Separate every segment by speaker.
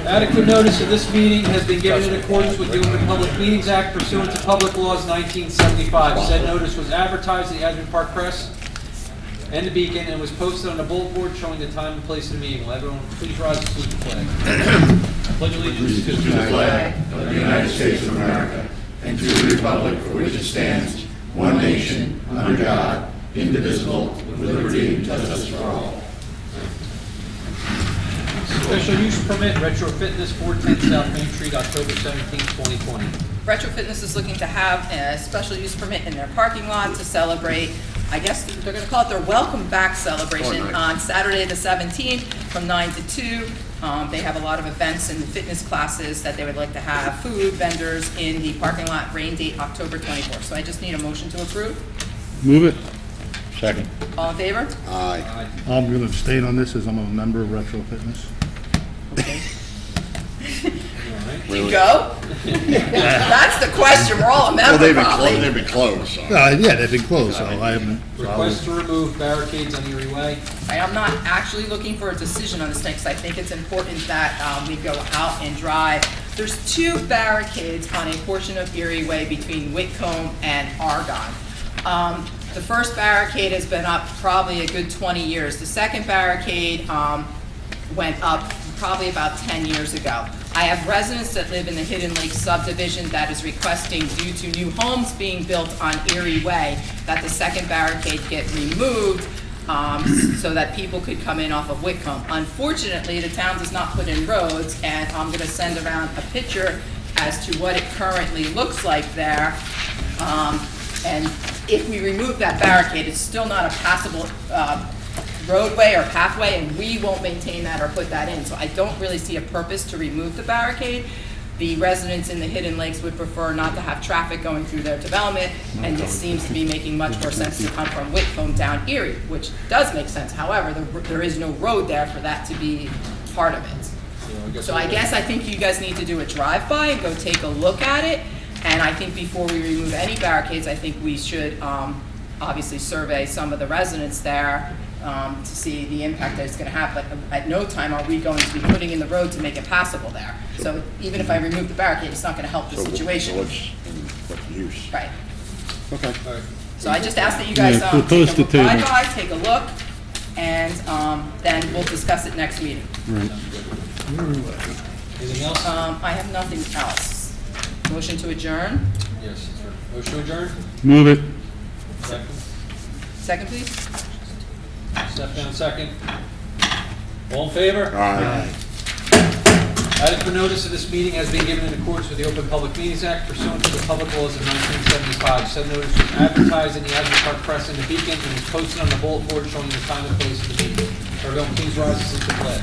Speaker 1: Adequate notice of this meeting has been given in accordance with the Open Public Meetings Act pursuant to Public Laws 1975. Said notice was advertised in the Asbury Park Press and the Beacon and was posted on a bulletin board showing the time and place of the meeting. Will everyone please rise and salute the flag? Pledge allegiance to
Speaker 2: the flag of the United States of America and to the republic for which it stands, one nation, under God, indivisible, with liberty and justice for all.
Speaker 1: Special use permit, Retro Fitness, 410 South Main Street, October 17, 2020.
Speaker 3: Retro Fitness is looking to have a special use permit in their parking lot to celebrate, I guess they're going to call it their welcome back celebration on Saturday the 17th from 9 to 2. They have a lot of events and fitness classes that they would like to have, food, vendors in the parking lot, rain date October 24th. So I just need a motion to approve.
Speaker 4: Move it. Second.
Speaker 3: All in favor?
Speaker 4: Aye. I'm going to abstain on this as I'm a member of Retro Fitness.
Speaker 3: Okay. You go? That's the question. We're all a member, probably.
Speaker 4: They've been closed. So. Yeah, they've been closed, so I haven't.
Speaker 1: Request to remove barricades on Erie Way.
Speaker 3: I'm not actually looking for a decision on this thing because I think it's important that we go out and drive. There's 2 barricades on a portion of Erie Way between Whitcomb and Argonne. The first barricade has been up probably a good 20 years. The second barricade went up probably about 10 years ago. I have residents that live in the Hidden Lake subdivision that is requesting, due to new homes being built on Erie Way, that the second barricade get removed so that people could come in off of Whitcomb. Unfortunately, the town does not put in roads, and I'm going to send around a picture as to what it currently looks like there. And if we remove that barricade, it's still not a passable roadway or pathway, and we won't maintain that or put that in. So I don't really see a purpose to remove the barricade. The residents in the Hidden Lakes would prefer not to have traffic going through their development, and this seems to be making much more sense to come from Whitcomb down Erie, which does make sense. However, there is no road there for that to be part of it. So I guess I think you guys need to do a drive-by and go take a look at it. And I think before we remove any barricades, I think we should obviously survey some of the residents there to see the impact that it's going to have. But at no time are we going to be putting in the road to make it passable there. So even if I remove the barricade, it's not going to help the situation.
Speaker 4: What's the use?
Speaker 3: Right.
Speaker 4: Okay.
Speaker 3: So I just ask that you guys take a look, and then we'll discuss it next meeting.
Speaker 4: Right.
Speaker 1: Anything else?
Speaker 3: I have nothing else. Motion to adjourn.
Speaker 1: Yes, sir. Motion to adjourn?
Speaker 4: Move it.
Speaker 1: Second.
Speaker 3: Second, please.
Speaker 1: Step down second. All in favor?
Speaker 4: Aye.
Speaker 1: Adequate notice of this meeting has been given in accordance with the Open Public Meetings Act pursuant to the public laws of 1975. Said notice was advertised in the Asbury Park Press and the Beacon and was posted on the bulletin board showing the time and place of the meeting. Everyone please rise and salute the flag.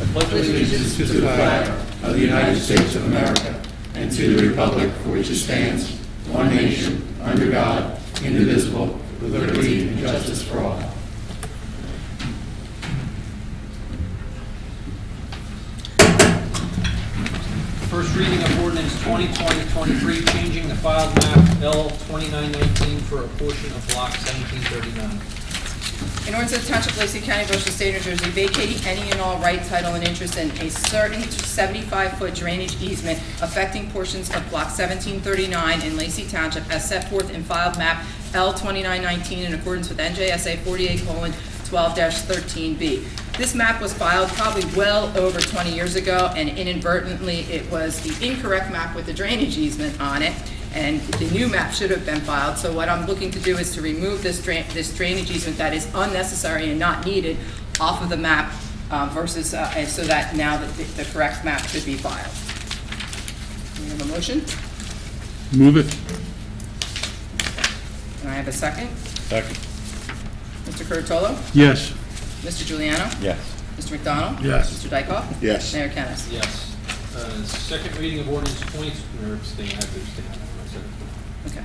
Speaker 1: I pledge
Speaker 2: Allegiance to the flag of the United States of America and to the republic for which it stands, one nation, under God, indivisible, with liberty and justice for all.
Speaker 1: First reading of ordinance 2020-23, changing the filed map L2919 for a portion of block 1739.
Speaker 3: In order to the Township of Lacey County, Ocean State, New Jersey, vacating any and all right, title, and interest in a certain 75-foot drainage easement affecting portions of Block 1739 in Lacey Township as set forth in filed map L2919 in accordance with NJSA 48:12-13B. This map was filed probably well over 20 years ago, and inadvertently it was the incorrect map with the drainage easement on it, and the new map should have been filed. So what I'm looking to do is to remove this drainage easement that is unnecessary and not needed off of the map versus, and so that now the correct map should be filed. We have a motion?
Speaker 4: Move it.
Speaker 3: And I have a second.
Speaker 4: Second.
Speaker 3: Mr. Curatolo?
Speaker 4: Yes.
Speaker 3: Mr. Giuliano?
Speaker 4: Yes.
Speaker 3: Mr. McDonald?
Speaker 4: Yes.
Speaker 3: Mr. Dykoff?
Speaker 4: Yes.
Speaker 3: Mayor Kennas?
Speaker 1: Yes. Second reading of ordinance 20, or abstain, I have to abstain.
Speaker 3: Okay.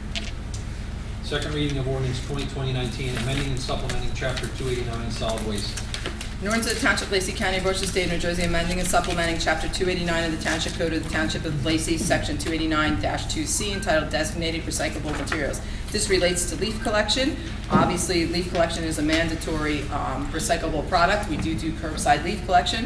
Speaker 1: Second reading of ordinance 2020-19, amending and supplementing chapter 289 solid waste.
Speaker 3: In order to the Township of Lacey County, Ocean State, New Jersey, amending and supplementing Chapter 289 of the Township Code of the Township of Lacey, Section 289-2C, entitled Designated Recyclable Materials. This relates to leaf collection. Obviously, leaf collection is a mandatory recyclable product. We do curbside leaf collection.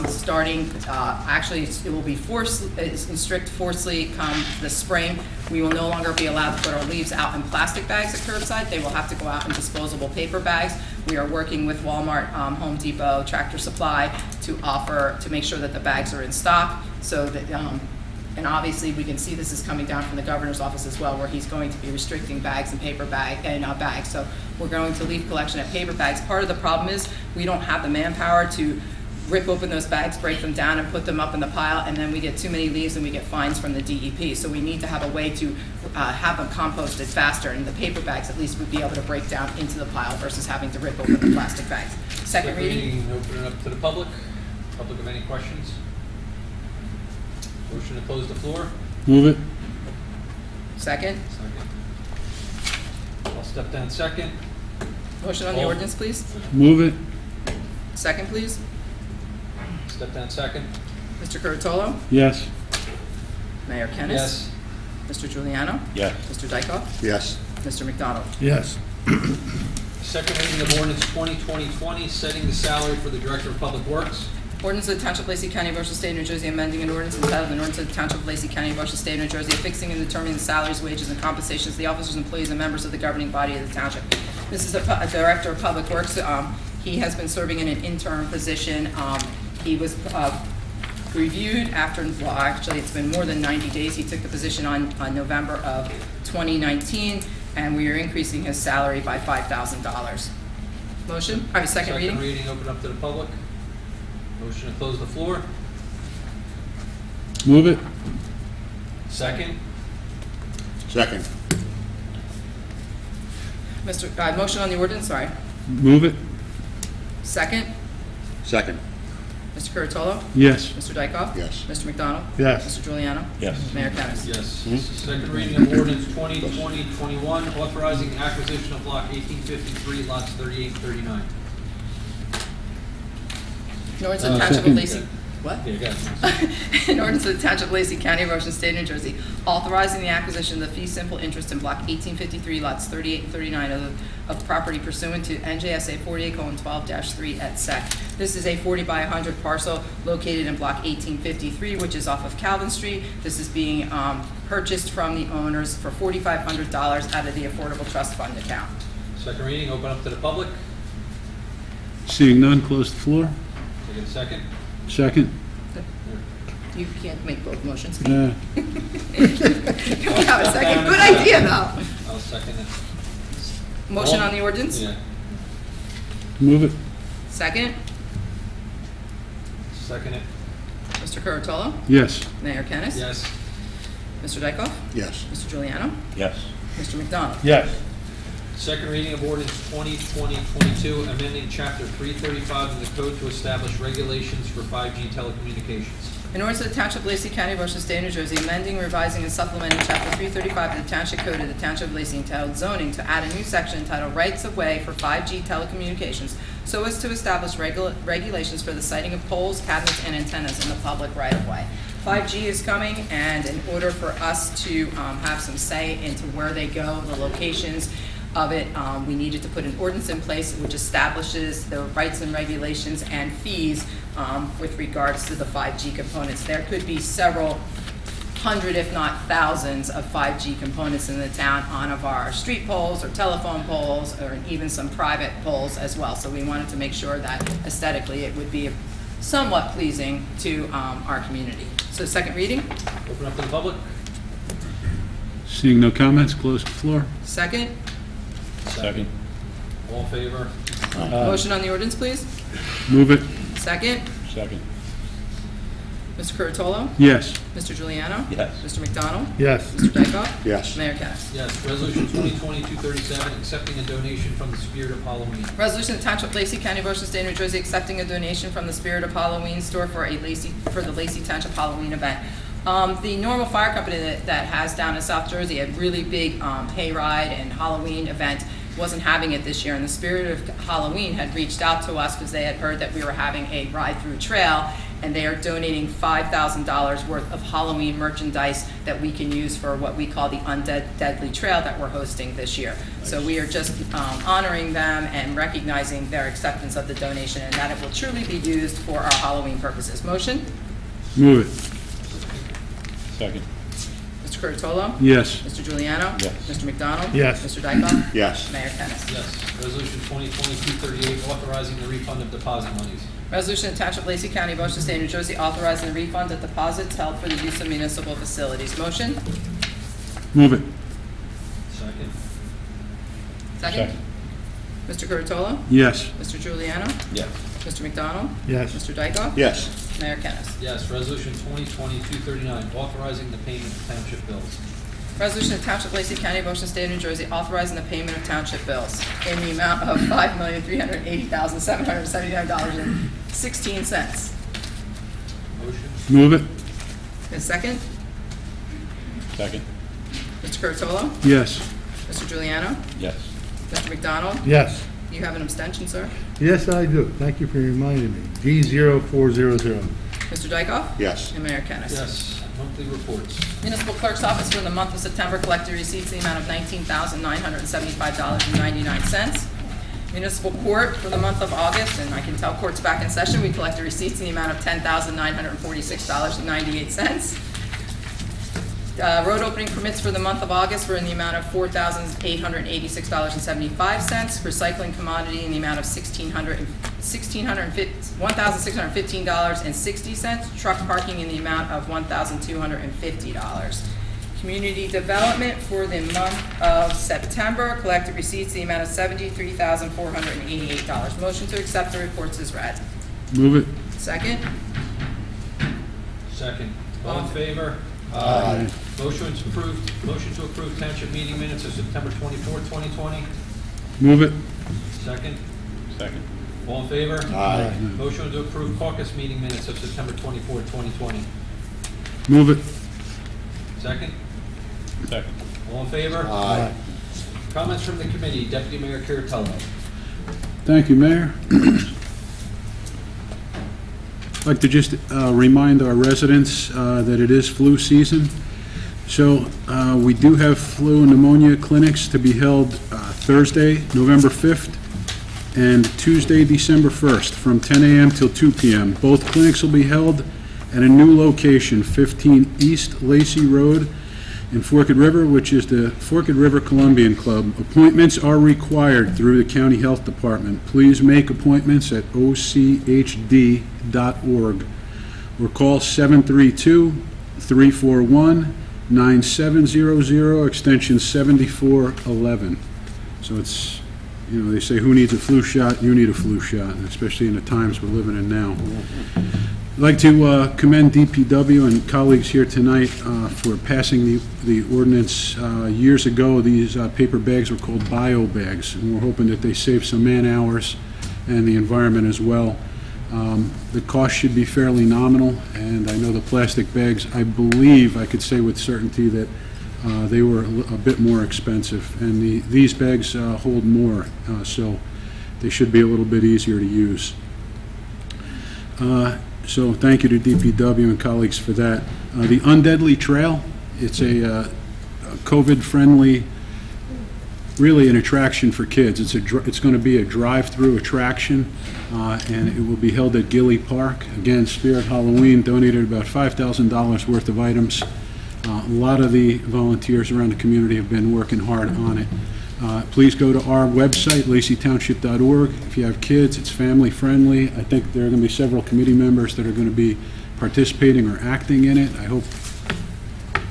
Speaker 3: Starting, actually, it will be in strict forcefully come the spring. We will no longer be allowed to put our leaves out in plastic bags at curbside. They will have to go out in disposable paper bags. We are working with Walmart, Home Depot, Tractor Supply to make sure that the bags are in stock, so that, and obviously we can see this is coming down from the governor's office as well, where he's going to be restricting bags and bags. So we're going to leaf collection at paper bags. Part of the problem is we don't have the manpower to rip open those bags, break them down, and put them up in the pile, and then we get too many leaves and we get fines from the DEP. So we need to have a way to have them composted faster, and the paper bags at least would be able to break down into the pile versus having to rip open the plastic bags. Second reading.
Speaker 1: Open it up to the public. Public have any questions? Motion to close the floor.
Speaker 4: Move it.
Speaker 3: Second.
Speaker 1: I'll step down second.
Speaker 3: Motion on the ordinance, please.
Speaker 4: Move it.
Speaker 3: Second, please.
Speaker 1: Step down second.
Speaker 3: Mr. Curatolo?
Speaker 4: Yes.
Speaker 3: Mayor Kennas?
Speaker 1: Yes.
Speaker 3: Mr. Giuliano?
Speaker 4: Yes.
Speaker 3: Mr. Dykoff?
Speaker 2: Yes.
Speaker 3: Mr. McDonald?
Speaker 4: Yes.
Speaker 1: Second reading of ordinance 2020-20, setting the salary for the Director of Public Works.
Speaker 3: Ordinance of the Township of Lacey County, Ocean State, New Jersey, amending an ordinance entitled an ordinance of the Township of Lacey County, Ocean State, New Jersey, affixing and determining the salaries, wages, and compensations of the officers, employees, and members of the governing body of the township. This is a Director of Public Works. He has been serving in an interim position. He was reviewed after, well, actually, it's been more than 90 days. He took the position on November of 2019, and we are increasing his salary by $5,000. Motion? I have a second reading.
Speaker 1: Second reading, open up to the public. Motion to close the floor.
Speaker 4: Move it.
Speaker 1: Second.
Speaker 2: Second.
Speaker 3: Motion on the ordinance, sorry.
Speaker 4: Move it.
Speaker 3: Second.
Speaker 2: Second.
Speaker 3: Mr. Curatolo?
Speaker 4: Yes.
Speaker 3: Mr. Dykoff?
Speaker 2: Yes.
Speaker 3: Mr. McDonald?
Speaker 4: Yes.
Speaker 3: Mr. Giuliano?
Speaker 4: Yes.
Speaker 3: Mayor Kennas?
Speaker 1: Yes. Second reading of ordinance 2020-21, authorizing the acquisition of block 1853, lots 38 and 39.
Speaker 3: In order to the Township of
Speaker 4: second.
Speaker 3: Lacey, what?
Speaker 1: Yeah, go ahead.
Speaker 3: In order to the Township of Lacey County, Ocean State, New Jersey, authorizing the acquisition of the fee simple interest in block 1853, lots 38 and 39 of property pursuant to NJSA 48:12-3 et sec. This is a 40 by 100 parcel located in block 1853, which is off of Calvin Street. This is being purchased from the owners for $4,500 out of the Affordable Trust Fund account.
Speaker 1: Second reading, open up to the public.
Speaker 4: Seeing none, close the floor.
Speaker 1: Take a second.
Speaker 4: Second.
Speaker 3: You can't make both motions.
Speaker 4: Yeah.
Speaker 3: We have a second. Good idea, though.
Speaker 1: I'll second it.
Speaker 3: Motion on the ordinance?
Speaker 1: Yeah.
Speaker 4: Move it.
Speaker 3: Second.
Speaker 1: Second it.
Speaker 3: Mr. Curatolo?
Speaker 4: Yes.
Speaker 3: Mayor Kennas?
Speaker 1: Yes.
Speaker 3: Mr. Dykoff?
Speaker 2: Yes.
Speaker 3: Mr. Giuliano?
Speaker 4: Yes.
Speaker 3: Mr. McDonald?
Speaker 4: Yes.
Speaker 1: Second reading of ordinance 2020-22, amending chapter 335 of the code to establish regulations for 5G telecommunications.
Speaker 3: In order to the Township of Lacey County, Ocean State, New Jersey, amending, revising, and supplementing Chapter 335 of the Township Code of the Township of Lacey entitled Zoning to add a new section entitled Rights of Way for 5G telecommunications so as to establish regulations for the siting of poles, cabinets, and antennas in the public right-of-way. 5G is coming, and in order for us to have some say into where they go, the locations of it, we needed to put an ordinance in place which establishes the rights and regulations and fees with regards to the 5G components. There could be several hundred, if not thousands, of 5G components in the town on of our street poles or telephone poles or even some private poles as well. So we wanted to make sure that aesthetically it would be somewhat pleasing to our community. So second reading.
Speaker 1: Open up to the public.
Speaker 4: Seeing no comments, close the floor.
Speaker 3: Second.
Speaker 4: Second.
Speaker 1: All in favor?
Speaker 3: Motion on the ordinance, please.
Speaker 4: Move it.
Speaker 3: Second.
Speaker 4: Second.
Speaker 3: Mr. Curatolo?
Speaker 4: Yes.
Speaker 3: Mr. Giuliano?
Speaker 4: Yes.
Speaker 3: Mr. McDonald?
Speaker 4: Yes.
Speaker 3: Mr. Dykoff?
Speaker 2: Yes.
Speaker 3: Mayor Kennas?
Speaker 1: Yes. Resolution 2020-237, accepting a donation from the Spirit of Halloween.
Speaker 3: Resolution to Township of Lacey County, Ocean State, New Jersey, accepting a donation from the Spirit of Halloween store for the Lacey Township Halloween event. The normal fire company that has down in South Jersey a really big hayride and Halloween event wasn't having it this year. In the spirit of Halloween, had reached out to us because they had heard that we were having a ride-through trail, and they are donating $5,000 worth of Halloween merchandise that we can use for what we call the Undead Deadly Trail that we're hosting this year. So we are just honoring them and recognizing their acceptance of the donation, and that it will truly be used for our Halloween purposes. Motion?
Speaker 4: Move it.
Speaker 5: Second.
Speaker 3: Mr. Curatolo?
Speaker 4: Yes.
Speaker 3: Mr. Juliano?
Speaker 5: Yes.
Speaker 3: Mr. McDonald?
Speaker 4: Yes.
Speaker 3: Mr. Dykoff?
Speaker 5: Yes.
Speaker 3: Mayor Kennas.
Speaker 1: Yes. Resolution 2022-38, authorizing the refund of deposit monies.
Speaker 3: Resolution to Township of Lacey County, Ocean State, New Jersey, authorizing the refund of deposits held for the use of municipal facilities. Motion?
Speaker 4: Move it.
Speaker 1: Second.
Speaker 3: Second? Mr. Curatolo?
Speaker 4: Yes.
Speaker 3: Mr. Juliano?
Speaker 5: Yes.
Speaker 3: Mr. McDonald?
Speaker 4: Yes.
Speaker 3: Mr. Dykoff?
Speaker 5: Yes.
Speaker 3: Mayor Kennas.
Speaker 1: Yes. Resolution 2022-39, authorizing the payment of township bills.
Speaker 3: Resolution of Township of Lacey County, Ocean State, New Jersey, authorizing the payment of township bills in the amount of $5,380,779.16.
Speaker 1: Motion.
Speaker 4: Move it.
Speaker 3: And second?
Speaker 5: Second.
Speaker 3: Mr. Curatolo?
Speaker 4: Yes.
Speaker 3: Mr. Juliano?
Speaker 5: Yes.
Speaker 3: Mr. McDonald?
Speaker 4: Yes.
Speaker 3: You have an abstention, sir?
Speaker 4: Yes, I do. Thank you for reminding me. D0400.
Speaker 3: Mr. Dykoff?
Speaker 5: Yes.
Speaker 3: And Mayor Kennas.
Speaker 1: Yes. Monthly reports.
Speaker 3: Municipal Clerk's Office for the month of September collected receipts in the amount of $19,975.99. Municipal Court for the month of August, and I can tell court's back in session, we collected receipts in the amount of $10,946.98. Road opening permits for the month of August were in the amount of $4,886.75. Recycling commodity in the amount of $1,615.60. Truck parking in the amount of $1,250. Community development for the month of September collected receipts in the amount of $73,488. Motion to accept the reports is read.
Speaker 4: Move it.
Speaker 3: Second?
Speaker 1: Second. All in favor?
Speaker 5: Aye.
Speaker 1: Motion to approve township meeting minutes of September 24, 2020.
Speaker 4: Move it.
Speaker 1: Second.
Speaker 5: Second.
Speaker 1: All in favor?
Speaker 5: Aye.
Speaker 1: Motion to approve caucus meeting minutes of September 24, 2020.
Speaker 4: Move it.
Speaker 1: Second.
Speaker 5: Second.
Speaker 1: All in favor?
Speaker 5: Aye.
Speaker 1: Comments from the committee. Deputy Mayor Kuratello.
Speaker 6: Thank you, Mayor. I'd like to just remind our residents that it is flu season. So we do have flu and pneumonia clinics to be held Thursday, November 5th, and Tuesday, December 1st, from 10 a.m. till 2 p.m. Both clinics will be held at a new location, 15 East Lacey Road in Forked River, which is the Forked River Columbian Club. Appointments are required through the County Health Department. Please make appointments at ochd.org or call 732-341-9700, extension 7411. So it's, you know, they say who needs a flu shot? You need a flu shot, especially in the times we're living in now. I'd like to commend DPW and colleagues here tonight for passing the ordinance. Years ago, these paper bags were called bio bags, and we're hoping that they save some man hours and the environment as well. The cost should be fairly nominal, and I know the plastic bags, I believe I could say with certainty that they were a bit more expensive, and these bags hold more, so they should be a little bit easier to use. So thank you to DPW and colleagues for that. The Undeadly Trail, it's a COVID-friendly, really an attraction for kids. It's going to be a drive-through attraction, and it will be held at Gilly Park. Again, Spirit Halloween donated about $5,000 worth of items. A lot of the volunteers around the community have been working hard on it. Please go to our website, laceytownship.org. If you have kids, it's family-friendly. I think there are going to be several committee members that are going to be participating or acting in it. I hope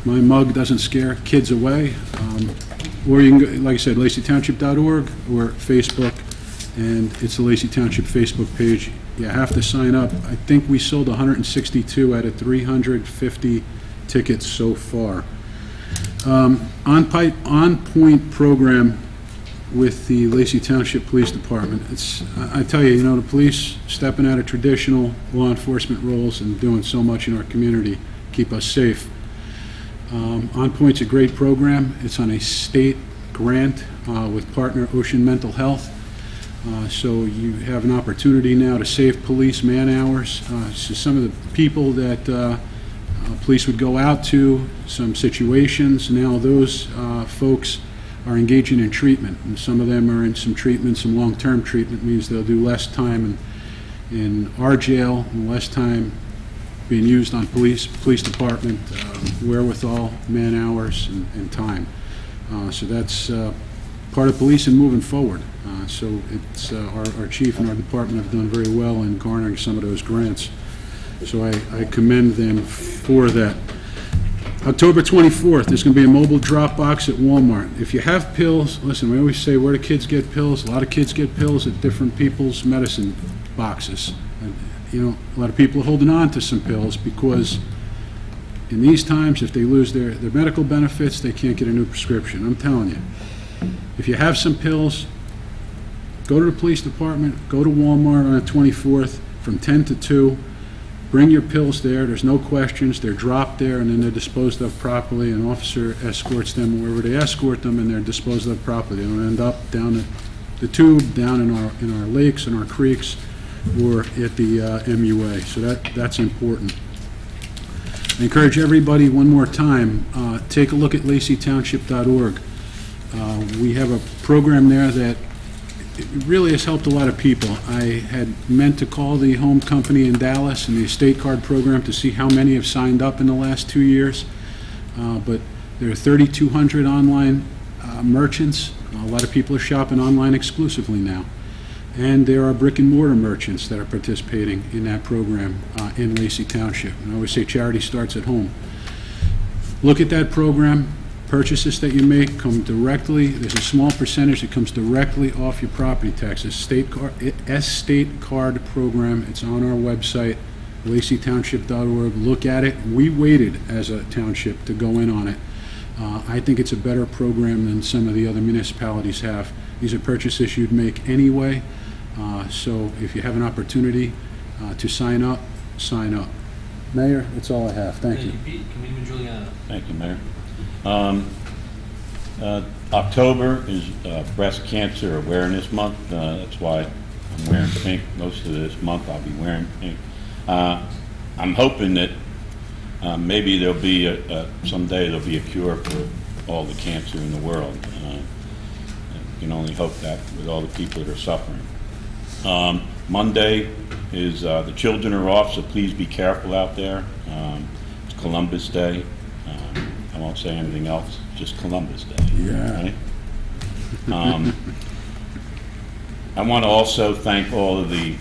Speaker 6: my mug doesn't scare kids away. Or you can go, like I said, laceytownship.org or Facebook, and it's the Lacey Township Facebook page. You have to sign up. I think we sold 162 out of 350 tickets so far. On-point program with the Lacey Township Police Department. I tell you, the police stepping out of traditional law enforcement roles and doing so much in our community, keep us safe. On Point's a great program. It's on a state grant with partner Ocean Mental Health. So you have an opportunity now to save police man-hours. So some of the people that police would go out to, some situations, now those folks are engaging in treatment. And some of them are in some treatment, some long-term treatment, means they'll do less time in our jail and less time being used on police department wherewithal, man-hours, and time. So that's part of policing moving forward. So it's our chief and our department have done very well in garnering some of those grants. So I commend them for that. October 24th, there's going to be a mobile drop box at Walmart. If you have pills, listen, we always say, where do kids get pills? A lot of kids get pills at different people's medicine boxes. And, you know, a lot of people are holding on to some pills because in these times, if they lose their medical benefits, they can't get a new prescription. I'm telling you, if you have some pills, go to the police department, go to Walmart on the 24th from 10 to 2, bring your pills there, there's no questions, they're dropped there and then they're disposed of properly. An officer escorts them wherever they escort them and they're disposed of properly. They don't end up down the tube, down in our lakes and our creeks, or at the MUA. So that's important. I encourage everybody, one more time, take a look at LaceyTownship.org. We have a program there that it really has helped a lot of people. I had meant to call the home company in Dallas and the estate card program to see how many have signed up in the last 2 years, but there are 3,200 online merchants. A lot of people are shopping online exclusively now. And there are brick and mortar merchants that are participating in that program in Lacey Township. And I always say charity starts at home. Look at that program. Purchases that you make come directly, there's a small percentage that comes directly off your property taxes. Estate card program, it's on our website, LaceyTownship.org. Look at it. We waited as a township to go in on it. I think it's a better program than some of the other municipalities have. These are purchases you'd make anyway. So if you have an opportunity to sign up, sign up. Mayor, that's all I have. Thank you.
Speaker 1: Pete, Committeeman Giuliano.
Speaker 5: Thank you, Mayor. October is Breast Cancer Awareness Month. That's why I'm wearing pink. Most of this month I'll be wearing pink. I'm hoping that maybe there'll be someday there'll be a cure for all the cancer in the world. You can only hope that with all the people that are suffering. Monday is the children are off, so please be careful out there. It's Columbus Day. I won't say anything else, just Columbus Day.
Speaker 6: Yeah.
Speaker 5: Right? I want to also thank all of the,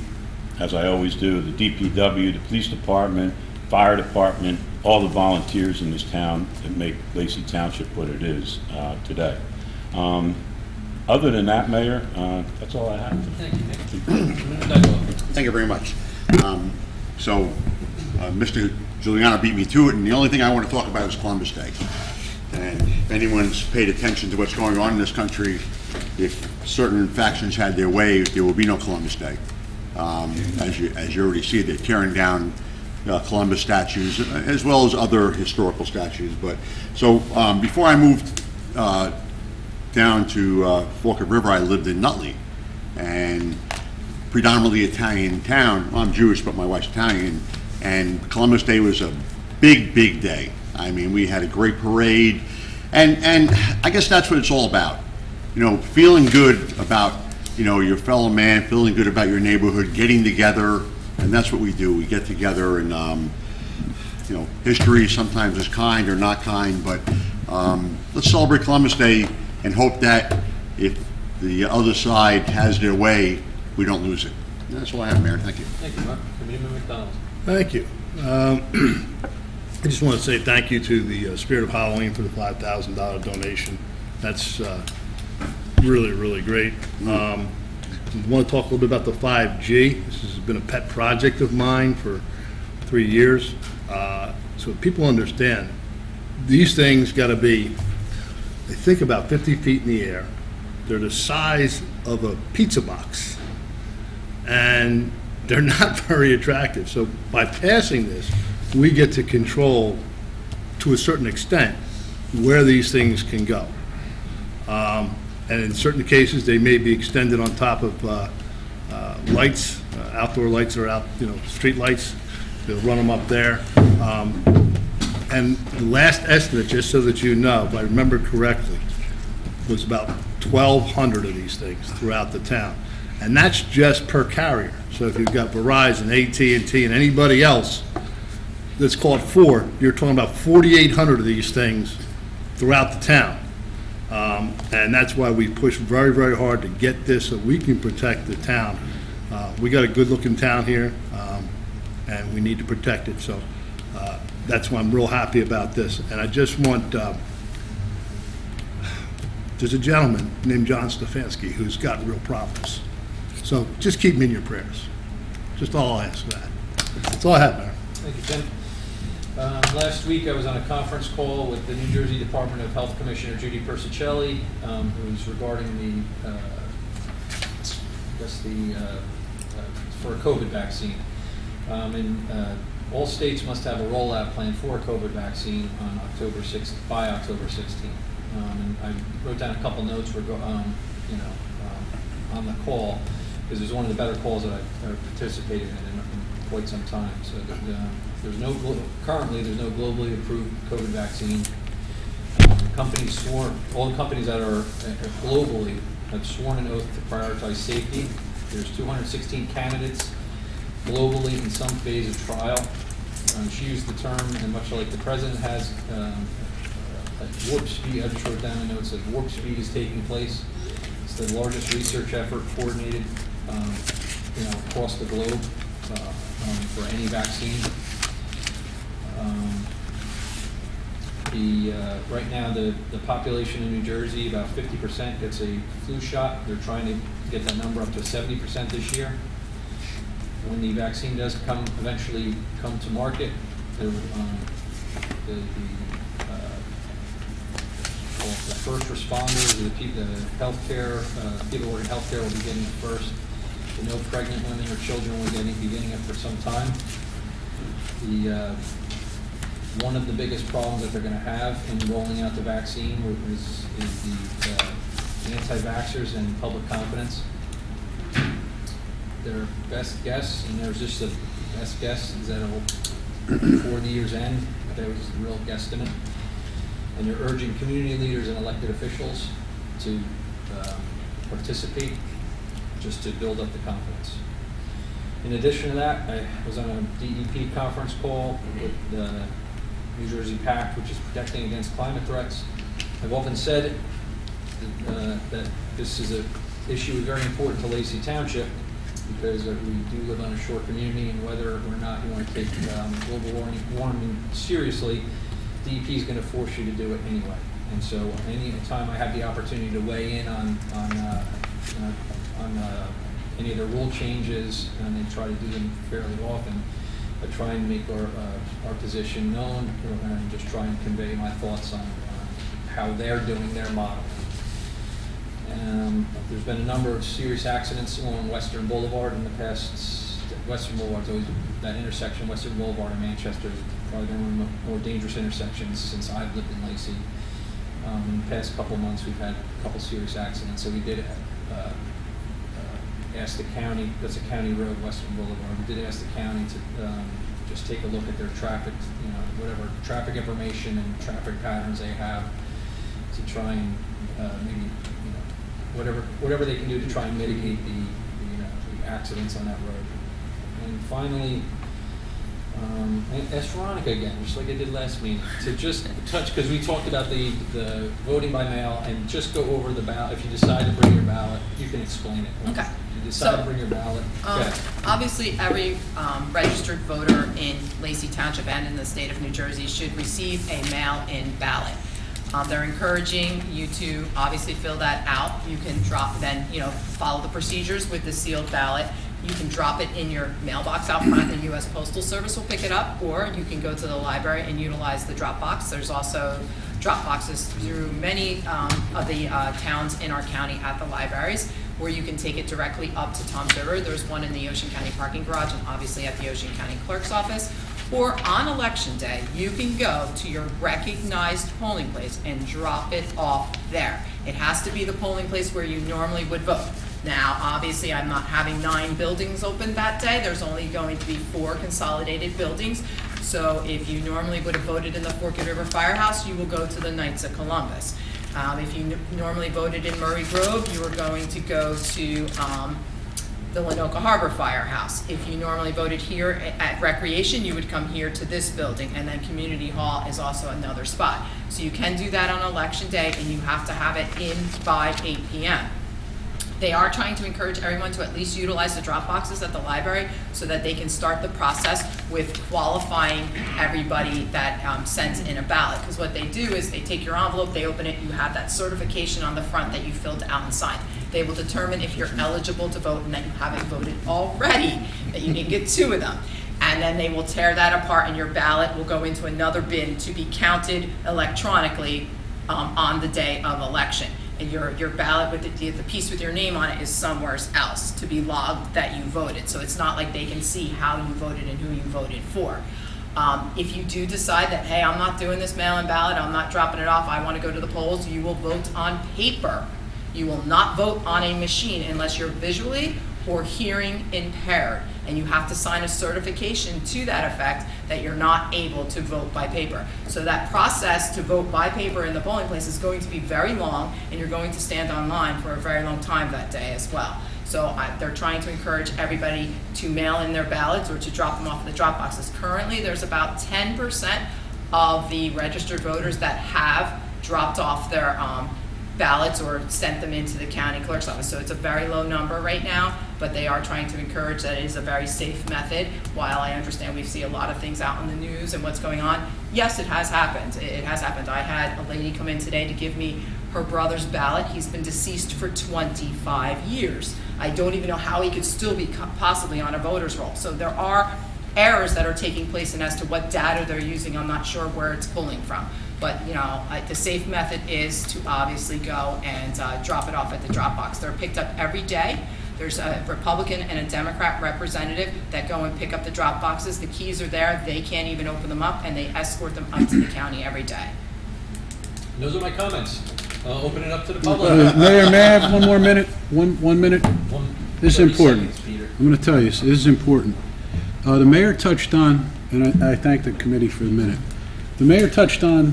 Speaker 5: as I always do, the DPW, the police department, fire department, all the volunteers in this town that make Lacey Township what it is today. Other than that, Mayor, that's all I have.
Speaker 1: Thank you, Nick.
Speaker 2: Thank you very much. Mr. Giuliano beat me to it, and the only thing I want to talk about is Columbus Day. And if anyone's paid attention to what's going on in this country, if certain factions had their way, there will be no Columbus Day. As you already see, they're tearing down Columbus statues, as well as other historical statues. But so before I moved down to Forked River, I lived in Nutley, and predominantly Italian town. Well, I'm Jewish, but my wife's Italian, and Columbus Day was a big, big day. I mean, we had a great parade, and I guess that's what it's all about. You know, feeling good about, you know, your fellow man, feeling good about your neighborhood, getting together, and that's what we do. We get together, and you know, history sometimes is kind or not kind, but let's celebrate Columbus Day and hope that if the other side has their way, we don't lose it. And that's all I have, Mayor. Thank you.
Speaker 1: Thank you, Mark. Committeeman McDonald.
Speaker 4: Thank you. I just want to say thank you to the Spirit of Halloween for the $5,000 donation. That's really, really great. I want to talk a little bit about the 5G. This has been a pet project of mine for 3 years. So people understand, these things got to be, they think about 50 feet in the air. They're the size of a pizza box. And they're not very attractive. So by passing this, we get to control, to a certain extent, where these things can go. And in certain cases, they may be extended on top of lights, outdoor lights or street lights. They'll run them up there. And the last estimate, just so that you know, if I remember correctly, was about 1,200 of these things throughout the town. And that's just per carrier. So if you've got Verizon, AT&T, and anybody else that's called Ford, you're talking about 4,800 of these things throughout the town. And that's why we push very, very hard to get this so we can protect the town. We got a good-looking town here, and we need to protect it. So that's why I'm real happy about this. And I just want, there's a gentleman named John Stefanski who's got real problems. So just keep me in your prayers. Just all I'll ask for that. That's all I have, Mayor.
Speaker 1: Thank you, Tim. Last week, I was on a conference call with the New Jersey Department of Health Commissioner Judy Persicelli, who's regarding for a COVID vaccine. All states must have a rollout plan for a COVID vaccine on by October 16th. And I wrote down a couple notes on the call, because it was one of the better calls that I've participated in quite some time. So currently there's no globally approved COVID vaccine. All the companies that are globally have sworn an oath to prioritize safety. There's 216 candidates globally in some phase of trial. She used the term, and much like the president has, warp speed. I just wrote down a note that says warp speed is taking place. It's the largest research effort coordinated, across the globe for any vaccine. Right now, the population in New Jersey, about 50% gets a flu shot. They're trying to get that number up to 70% this year. When the vaccine does eventually come to market, the first responders, the healthcare, people who are in healthcare will be getting it first. No pregnant women or children will be getting it for some time. One of the biggest problems that they're going to have in rolling out the vaccine is the anti-vaxxers and public confidence. Their best guess, and there's just a best guess, is that before the year's end, that was a real guesstimate. And they're urging community leaders and elected officials to participate, just to build up the confidence. In addition to that, I was on a DEP conference call with the New Jersey Pact, which is protecting against climate threats. I've often said that this is an issue very important to Lacey Township, because we do live on a shore community, and whether or not you want to take global warming seriously, DEP is going to force you to do it anyway. And so any time I have the opportunity to weigh in on any of the rule changes, and they try to do them fairly often, I try and make our position known, and just try and convey my thoughts on how they're doing their model. There's been a number of serious accidents along Western Boulevard in the past. Western Boulevard's always, that intersection, Western Boulevard in Manchester, is probably one of the more dangerous intersections since I've lived in Lacey. In the past couple of months, we've had a couple serious accidents, so we did ask the county, that's a county road, Western Boulevard, we did ask the county to just take a look at their traffic, whatever traffic information and traffic patterns they have, to try and maybe, whatever they can do to try and mitigate the accidents on that road. And finally, ask Veronica again, just like I did last meeting, to just touch, because we talked about the voting by mail, and just go over the ballot. If you decide to bring your ballot, you can explain it.
Speaker 3: Okay.
Speaker 1: If you decide to bring your ballot. Okay.
Speaker 3: Obviously, every registered voter in Lacey Township and in the state of New Jersey should receive a mail-in ballot. They're encouraging you to obviously fill that out. You can follow the procedures with the sealed ballot. You can drop it in your mailbox out front. The U.S. Postal Service will pick it up, or you can go to the library and utilize the drop box. There's also drop boxes through many of the towns in our county at the libraries, where you can take it directly up to Toms River. There's one in the Ocean County parking garage, and obviously at the Ocean County Clerk's office. Or on election day, you can go to your recognized polling place and drop it off there. It has to be the polling place where you normally would vote. Now, obviously, I'm not having 9 buildings open that day. There's only going to be 4 consolidated buildings. So if you normally would have voted in the Forked River Firehouse, you will go to the Knights of Columbus. If you normally voted in Murray Grove, you are going to go to the Lenoka Harbor Firehouse. If you normally voted here at Recreation, you would come here to this building, and then Community Hall is also another spot. So you can do that on election day, and you have to have it in by 8 p.m. They are trying to encourage everyone to at least utilize the drop boxes at the library so that they can start the process with qualifying everybody that sends in a ballot. Because what they do is they take your envelope, they open it, you have that certification on the front that you filled out and signed. They will determine if you're eligible to vote and that you haven't voted already, that you didn't get 2 of them. And then they will tear that apart and your ballot will go into another bin to be counted electronically on the day of election. And your ballot with the piece with your name on it is somewhere else to be logged that you voted. So it's not like they can see how you voted and who you voted for. If you do decide that, hey, I'm not doing this mail-in ballot, I'm not dropping it off, I want to go to the polls, you will vote on paper. You will not vote on a machine unless you're visually or hearing impaired. And you have to sign a certification to that effect that you're not able to vote by paper. So that process to vote by paper in the polling place is going to be very long, and you're going to stand online for a very long time that day as well. So they're trying to encourage everybody to mail in their ballots or to drop them off at the drop boxes. Currently, there's about 10% of the registered voters that have dropped off their ballots or sent them into the county clerk's office. So it's a very low number right now, but they are trying to encourage that it is a very safe method. While I understand we see a lot of things out in the news and what's going on, yes, it has happened. It has happened. I had a lady come in today to give me her brother's ballot. He's been deceased for 25 years. I don't even know how he could still be possibly on a voter's roll. So there are errors that are taking place, and as to what data they're using, I'm not sure where it's pulling from. But, you know, the safe method is to obviously go and drop it off at the drop box. They're picked up every day. There's a Republican and a Democrat representative that go and pick up the drop boxes. The keys are there. They can't even open them up, and they escort them up to the county every day.
Speaker 1: Those are my comments. Open it up to the public.
Speaker 6: Mayor, may I have one more minute? One minute? This is
Speaker 1: 30
Speaker 6: important.
Speaker 1: seconds, Peter.
Speaker 6: I'm going to tell you, this is important. The mayor touched on, and I thank the committee for the minute. The mayor touched on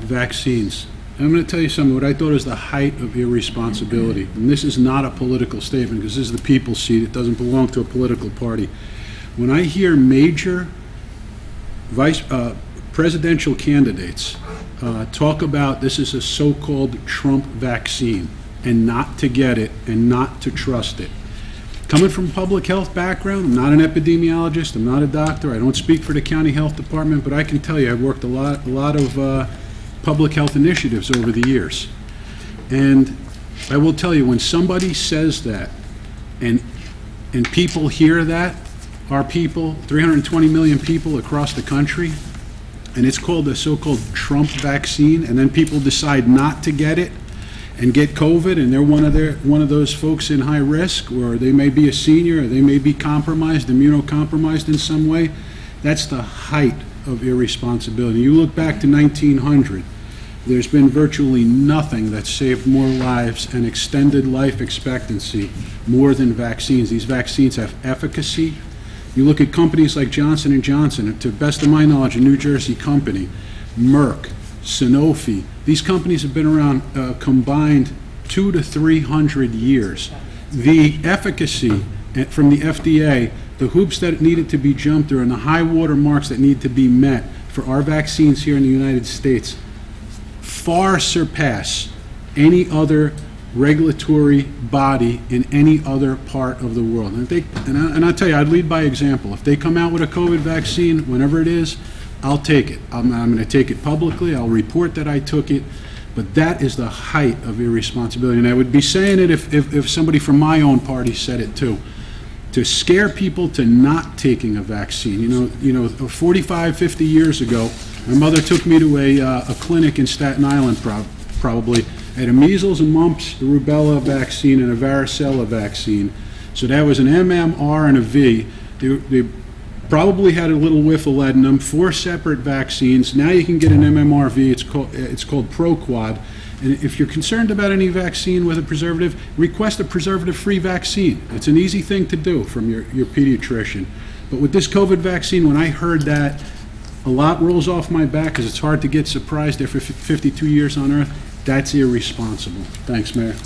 Speaker 6: vaccines. I'm going to tell you something, what I thought is the height of irresponsibility. And this is not a political statement, because this is the people's seat. It doesn't belong to a political party. When I hear major presidential candidates talk about this is a so-called Trump vaccine, and not to get it and not to trust it. Coming from a public health background, I'm not an epidemiologist, I'm not a doctor, I don't speak for the county health department, but I can tell you I've worked a lot of public health initiatives over the years. And I will tell you, when somebody says that, and people hear that, our people, 320 million people across the country, and it's called the so-called Trump vaccine, and then people decide not to get it and get COVID, and they're one of those folks in high risk, or they may be a senior, or they may be compromised, immunocompromised in some way, that's the height of irresponsibility. You look back to 1900, there's been virtually nothing that saved more lives and extended life expectancy more than vaccines. These vaccines have efficacy. You look at companies like Johnson & Johnson, to the best of my knowledge, a New Jersey company, Merck, Sanofi, these companies have been around combined 200 to 300 years. The efficacy from the FDA, the hoops that needed to be jumped through, and the high water marks that need to be met for our vaccines here in the United States far surpass any other regulatory body in any other part of the world. And I'll tell you, I'd lead by example. If they come out with a COVID vaccine, whenever it is, I'll take it. I'm going to take it publicly. I'll report that I took it. But that is the height of irresponsibility. And I would be saying it if somebody from my own party said it too. To scare people to not taking a vaccine. You know, 45, 50 years ago, my mother took me to a clinic in Staten Island, probably. I had a measles and mumps, a rubella vaccine, and a varicella vaccine. So that was an MMR and a V. They probably had a little whiff of lead in them, 4 separate vaccines. Now you can get an MMRV, it's called ProQuad. And if you're concerned about any vaccine with a preservative, request a preservative-free vaccine. It's an easy thing to do from your pediatrician. But with this COVID vaccine, when I heard that, a lot rolls off my back because it's hard to get surprised after 52 years on Earth. That's irresponsible. Thanks, Mayor.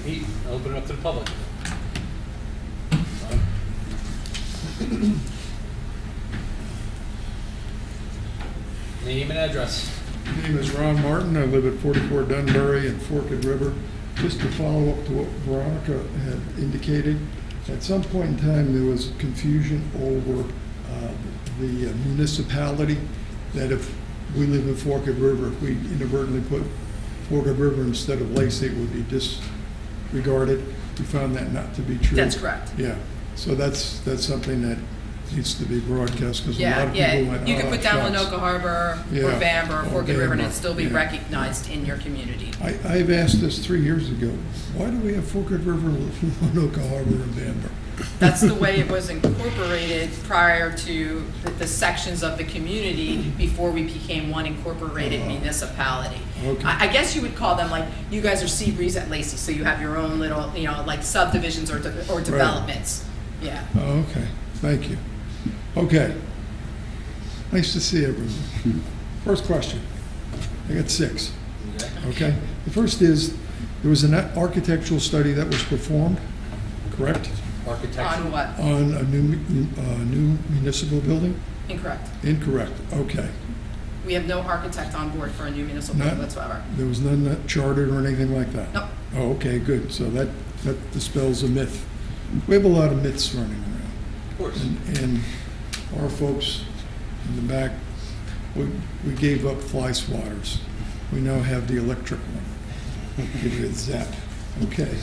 Speaker 1: Pete, open it up to the public. Name and address.
Speaker 7: My name is Ron Martin. I live at 44 Dunbury and Forked River. Just to follow up to what Veronica had indicated, at some point in time, there was confusion over the municipality, that if we live in Forked River, if we inadvertently put Forked River instead of Lacey, it would be disregarded. We found that not to be true.
Speaker 3: That's correct.
Speaker 7: Yeah, so that's something that needs to be broadcast, because a lot
Speaker 3: Yeah,
Speaker 7: of people
Speaker 3: yeah,
Speaker 7: went,
Speaker 3: you could put down
Speaker 7: shucks."
Speaker 3: Lenoka Harbor, or
Speaker 7: Yeah,
Speaker 3: Bamber, or
Speaker 7: or
Speaker 3: Forked River, and
Speaker 7: Bamber,
Speaker 3: it'd still be
Speaker 7: yeah.
Speaker 3: recognized in your community.
Speaker 7: I've asked this 3 years ago, why do we have Forked River, Lenoka Harbor, and Bamber?
Speaker 3: That's the way it was incorporated prior to the sections of the community before we became one incorporated municipality.
Speaker 7: Okay.
Speaker 3: I guess you would call them, like, you guys are Seabreeze at Lacey, so you have your own little, like subdivisions or developments. Yeah.
Speaker 7: Oh, okay, thank you. Okay. Nice to see everyone. First question. I got 6. Okay? The first is, there was an architectural study that was performed, correct?
Speaker 1: Architecture.
Speaker 3: On what?
Speaker 7: On a new municipal building?
Speaker 3: Incorrect.
Speaker 7: Incorrect, okay.
Speaker 3: We have no architect on board for a new municipal building whatsoever.
Speaker 7: There was none that chartered or anything like that?
Speaker 3: Nope.
Speaker 7: Oh, okay, good. So that dispels a myth. We have a lot of myths running around.
Speaker 1: Of course.
Speaker 7: And our folks in the back, we gave up fly swatters. We now have the electric one. Give it a zap. Okay.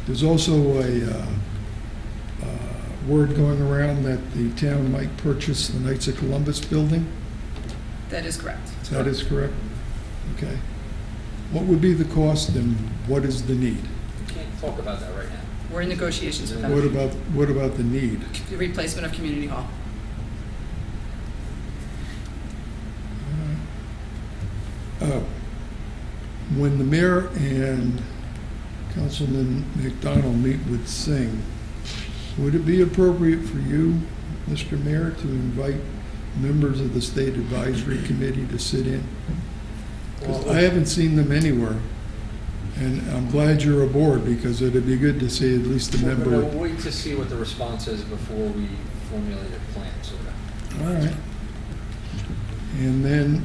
Speaker 7: There's also a word going around that the town might purchase the Knights of Columbus building.
Speaker 3: That is correct.
Speaker 7: That is correct? Okay. What would be the cost and what is the need?
Speaker 1: Can't talk about that right now.
Speaker 3: We're in negotiations with
Speaker 7: What
Speaker 3: them.
Speaker 7: about the need?
Speaker 3: The replacement of community hall.
Speaker 7: Oh, when the mayor and Councilman McDonald meet with Singh, would it be appropriate for you, Mr. Mayor, to invite members of the State Advisory Committee to sit in? 'Cause I haven't seen them anywhere, and I'm glad you're aboard, because it'd be good to see at least a member.
Speaker 1: We'll wait to see what the response is before we formulate a plan, sort of.
Speaker 7: All right. And then,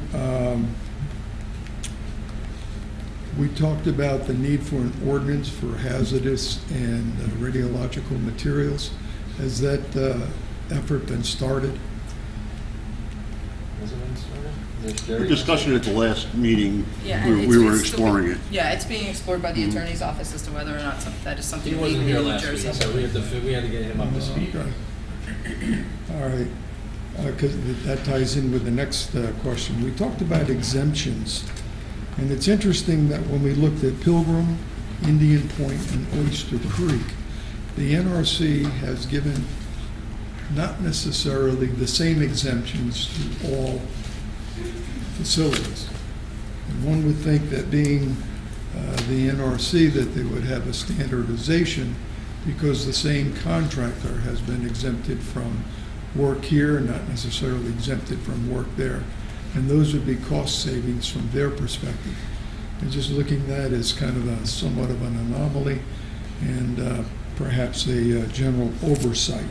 Speaker 7: we talked about the need for an ordinance for hazardous and radiological materials. Has that effort been started?
Speaker 1: Has it been started? There's
Speaker 2: We
Speaker 1: Jerry.
Speaker 2: discussed it at the last meeting.
Speaker 3: Yeah,
Speaker 2: We
Speaker 3: and
Speaker 2: we were
Speaker 3: it's still
Speaker 2: exploring
Speaker 3: being-
Speaker 2: it.
Speaker 3: Yeah, it's being explored by the attorney's office as to whether or not that is something
Speaker 1: He wasn't
Speaker 3: legally
Speaker 1: here
Speaker 3: in New
Speaker 1: last week,
Speaker 3: Jersey.
Speaker 1: so we had to get him up to speed.
Speaker 7: Okay. All right. Because that ties in with the next question. We talked about exemptions. And it's interesting that when we looked at Pilgrim, Indian Point, and Oyster Creek, the NRC has given not necessarily the same exemptions to all facilities. And one would think that being the NRC, that they would have a standardization, because the same contractor has been exempted from work here, not necessarily exempted from work there. And those would be cost savings from their perspective. And just looking at that as kind of a somewhat of an anomaly, and perhaps a general oversight.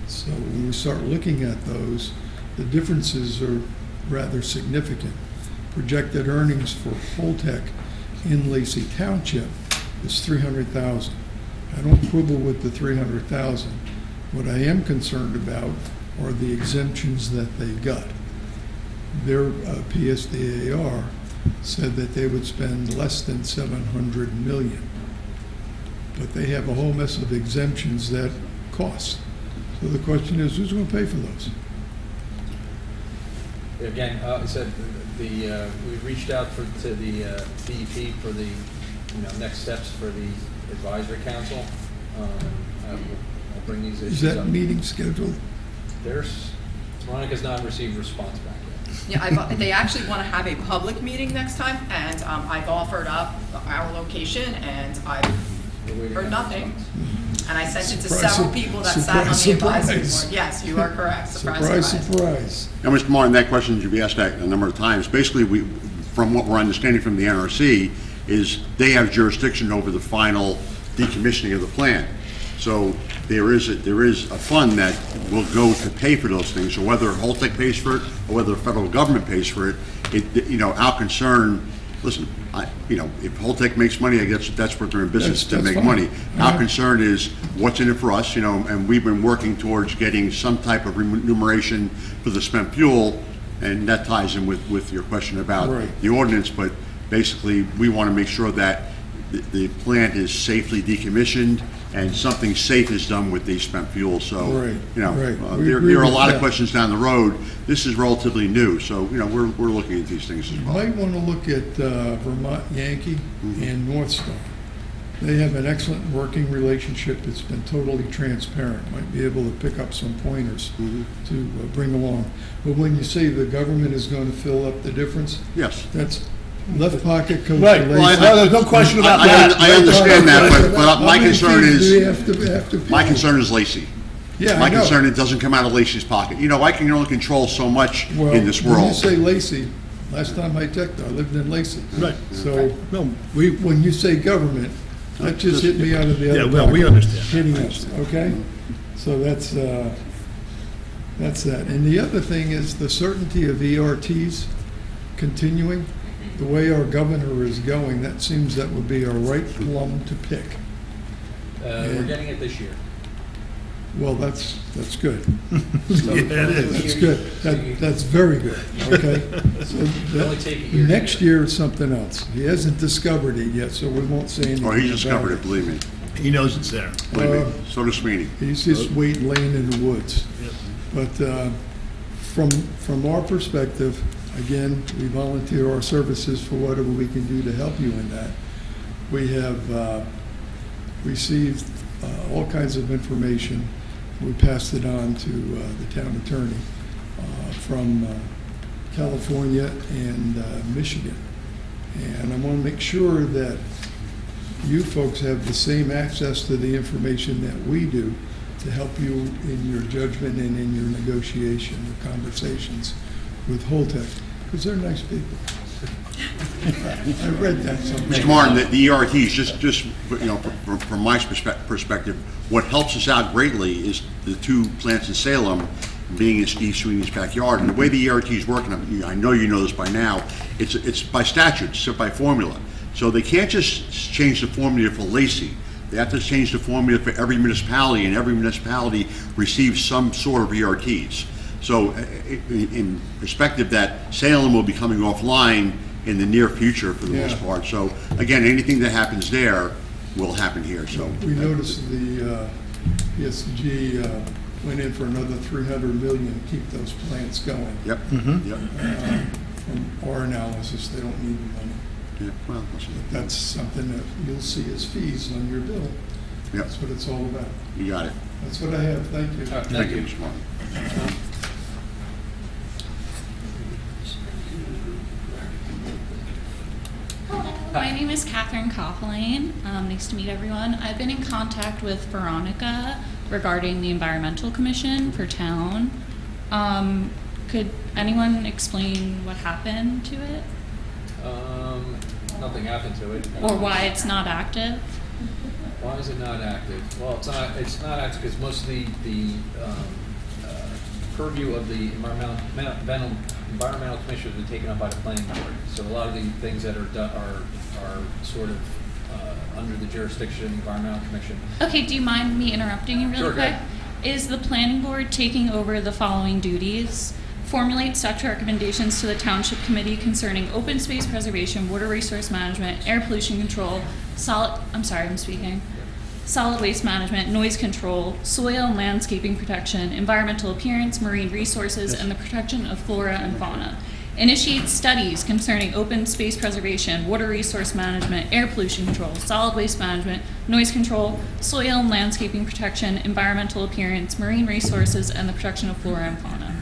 Speaker 7: So when we start looking at those, the differences are rather significant. Projected earnings for Holtec in Lacey Township is $300,000. I don't quibble with the $300,000. What I am concerned about are the exemptions that they got. Their PSDAR said that they would spend less than $700 million. But they have a whole mess of exemptions that cost. So the question is, who's going to pay for those?
Speaker 1: Again, I said, we reached out to the DEP for the, next steps for the advisory council. I'll bring these issues
Speaker 7: Is
Speaker 1: up.
Speaker 7: that meeting scheduled?
Speaker 1: Veronica's not received a response back yet.
Speaker 3: Yeah, they actually want to have a public meeting next time, and I've offered up our location, and I've
Speaker 1: We're waiting
Speaker 3: heard
Speaker 1: on
Speaker 3: nothing.
Speaker 1: response.
Speaker 3: And I sent it to
Speaker 7: Surprise,
Speaker 3: several people that sat on the
Speaker 7: surprise,
Speaker 3: advisory
Speaker 7: surprise.
Speaker 3: board. Yes, you are correct.
Speaker 7: Surprise, surprise.
Speaker 2: Now, Mr. Martin, that question, you've asked that a number of times. Basically, from what we're understanding from the NRC, is they have jurisdiction over the final decommissioning of the plant. So there is a fund that will go to pay for those things. So whether Holtec pays for it or whether the federal government pays for it, our concern, listen, if Holtec makes money, I guess that's what they're in business, to
Speaker 7: That's
Speaker 2: make
Speaker 7: fine.
Speaker 2: money.
Speaker 7: All
Speaker 2: Our
Speaker 7: right.
Speaker 2: concern is what's in it for us, and we've been working towards getting some type of remuneration for the spent fuel, and that ties in with your question about
Speaker 7: Right.
Speaker 2: the ordinance, but basically, we want to make sure that the plant is safely decommissioned and something safe is done with the spent fuel. So,
Speaker 7: Right, right. We
Speaker 2: there
Speaker 7: agree
Speaker 2: are a
Speaker 7: with
Speaker 2: lot of
Speaker 7: that.
Speaker 2: questions down the road. This is relatively new, so, we're looking at these things as
Speaker 7: You
Speaker 2: well.
Speaker 7: might want to look at Vermont Yankee and North Star. They have an excellent working relationship that's been totally transparent. Might be able to pick up some pointers to bring along. But when you say the government is going to fill up the difference,
Speaker 2: Yes.
Speaker 7: that's left pocket goes to
Speaker 4: Right,
Speaker 7: Lacey.
Speaker 4: well, there's no question about that.
Speaker 2: I understand that, but my
Speaker 7: How many
Speaker 2: concern
Speaker 7: fees do we
Speaker 2: is,
Speaker 7: have to pay?
Speaker 2: my concern is Lacey.
Speaker 7: Yeah,
Speaker 2: My
Speaker 7: I know.
Speaker 2: concern, it doesn't come out of Lacey's pocket. I can only control so much
Speaker 7: Well,
Speaker 2: in this
Speaker 7: when you
Speaker 2: world.
Speaker 7: say Lacey, last time I checked, I lived in Lacey.
Speaker 4: Right.
Speaker 7: So
Speaker 4: No,
Speaker 7: when you say government, that just hit me out of the other.
Speaker 4: Yeah, well, we
Speaker 7: pocket.
Speaker 4: understand.
Speaker 7: Hitting us, okay? So that's that. And the other thing is the certainty of ERTs continuing. The way our governor is going, that seems that would be a right plum to pick.
Speaker 1: We're getting it this year.
Speaker 7: Well, that's good.
Speaker 4: Yeah, it is.
Speaker 7: That's good. That's very good, okay? So
Speaker 1: Only take a year to
Speaker 7: next
Speaker 1: do it.
Speaker 7: year, it's something else. He hasn't discovered it yet, so we won't say anything
Speaker 2: Oh, he
Speaker 7: about
Speaker 2: discovered it, believe me.
Speaker 4: He knows it's there.
Speaker 2: Believe
Speaker 7: Uh,
Speaker 2: me. So does Sweeney.
Speaker 7: He's just waiting, laying in the woods. But from our perspective, again, we volunteer our services for whatever we can do to help you in that. We have received all kinds of information. We passed it on to the town attorney from California and Michigan. And I want to make sure that you folks have the same access to the information that we do to help you in your judgment and in your negotiation or conversations with Holtec, because they're nice people. I read that somewhere.
Speaker 2: Mr. Martin, the ERTs, just from my perspective, what helps us out greatly is the two plants in Salem being in Steve Sweeney's backyard. And the way the ERT is working, I know you know this by now, it's by statute, it's by formula. So they can't just change the formula for Lacey. They have to change the formula for every municipality, and every municipality receives some sort of ERTs. So in perspective that Salem will be coming offline in the near future for the most
Speaker 7: Yeah.
Speaker 2: part. So again, anything that happens there will happen here, so.
Speaker 7: We noticed the PSG went in for another $300 million to keep those plants going.
Speaker 2: Yep, yep,
Speaker 7: From our analysis, they don't need the money.
Speaker 2: yeah, well, listen,
Speaker 7: That's something that you'll see as fees on your bill.
Speaker 2: yep,
Speaker 7: That's what it's all about.
Speaker 2: you got it.
Speaker 7: That's what I have. Thank you.
Speaker 1: All right,
Speaker 2: Thank you, Mr. Martin.
Speaker 8: My name is Catherine Coughlin. Nice to meet everyone. I've been in contact with Veronica regarding the Environmental Commission for town. Could anyone explain what happened to it
Speaker 1: Nothing happened to it.
Speaker 8: or why it's not active?
Speaker 1: Why is it not active? Well, it's not active because most of the purview of the environmental commission has been taken up by the planning board. So a lot of the things that are done are sort of under the jurisdiction of the environmental commission.
Speaker 8: Okay, do you mind me interrupting you really
Speaker 1: Sure, go
Speaker 8: quick?
Speaker 1: ahead.
Speaker 8: Is the planning board taking over the following duties? Formulate statutory recommendations to the township committee concerning open space preservation, water resource management, air pollution control, solid waste management, noise control, soil and landscaping protection, environmental appearance, marine resources, and the protection of flora and fauna. Initiates studies concerning open space preservation, water resource management, air pollution control, solid waste management, noise control, soil and landscaping protection, environmental appearance, marine resources, and the protection of flora and fauna.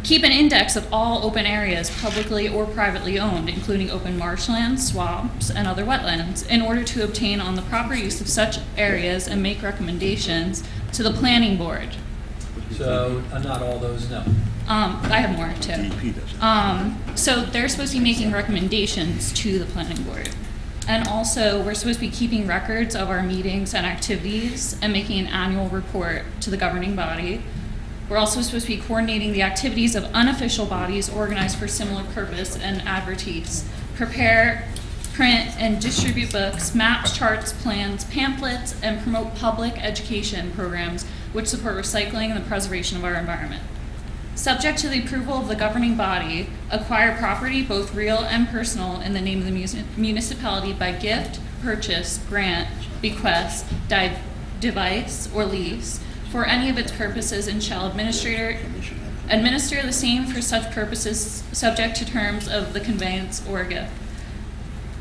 Speaker 8: Keep an index of all open areas, publicly or privately owned, including open marshlands, swamps, and other wetlands, in order to obtain on the proper use of such areas and make recommendations to the planning board.
Speaker 1: So, not all those, no.
Speaker 8: I have more too.
Speaker 2: DEP does it.
Speaker 8: So they're supposed to be making recommendations to the planning board. And also, we're supposed to be keeping records of our meetings and activities and making an annual report to the governing body. We're also supposed to be coordinating the activities of unofficial bodies organized for similar purpose and advertise. Prepare, print, and distribute books, maps, charts, plans, pamphlets, and promote public education programs which support recycling and the preservation of our environment. Subject to the approval of the governing body, acquire property, both real and personal, in the name of the municipality by gift, purchase, grant, bequest, device, or lease for any of its purposes, and shall administer the same for such purposes, subject to terms of the conveyance or gift.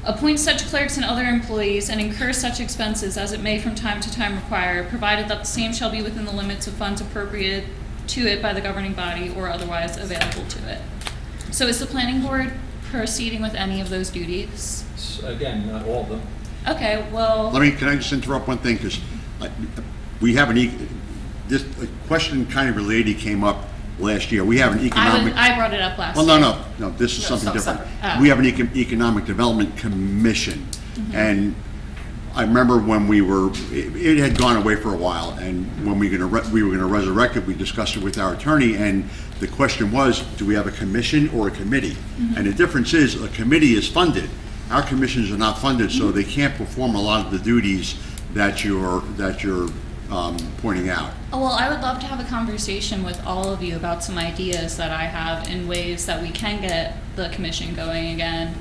Speaker 8: Appoint such clerks and other employees and incur such expenses as it may from time to time require, provided that the same shall be within the limits of funds appropriated to it by the governing body or otherwise available to it. So is the planning board proceeding with any of those duties?
Speaker 1: Again, not all of them.
Speaker 8: Okay, well,
Speaker 2: Can I just interrupt one thing, because we have this a question kind of related came up last year. We have an economic.
Speaker 8: I brought it up last
Speaker 2: Well,
Speaker 8: year.
Speaker 2: no, this is something different.
Speaker 8: Oh.
Speaker 2: We have an economic development commission, and I remember when it had gone away for a while, and when we were gonna resurrect it, we discussed it with our attorney, and the question was, do we have a commission or a committee? And the difference is, a committee is funded. Our commissions are not funded, so they can't perform a lot of the duties that you're pointing out.
Speaker 8: Oh, well, I would love to have a conversation with all of you about some ideas that I have in ways that we can get the commission going again.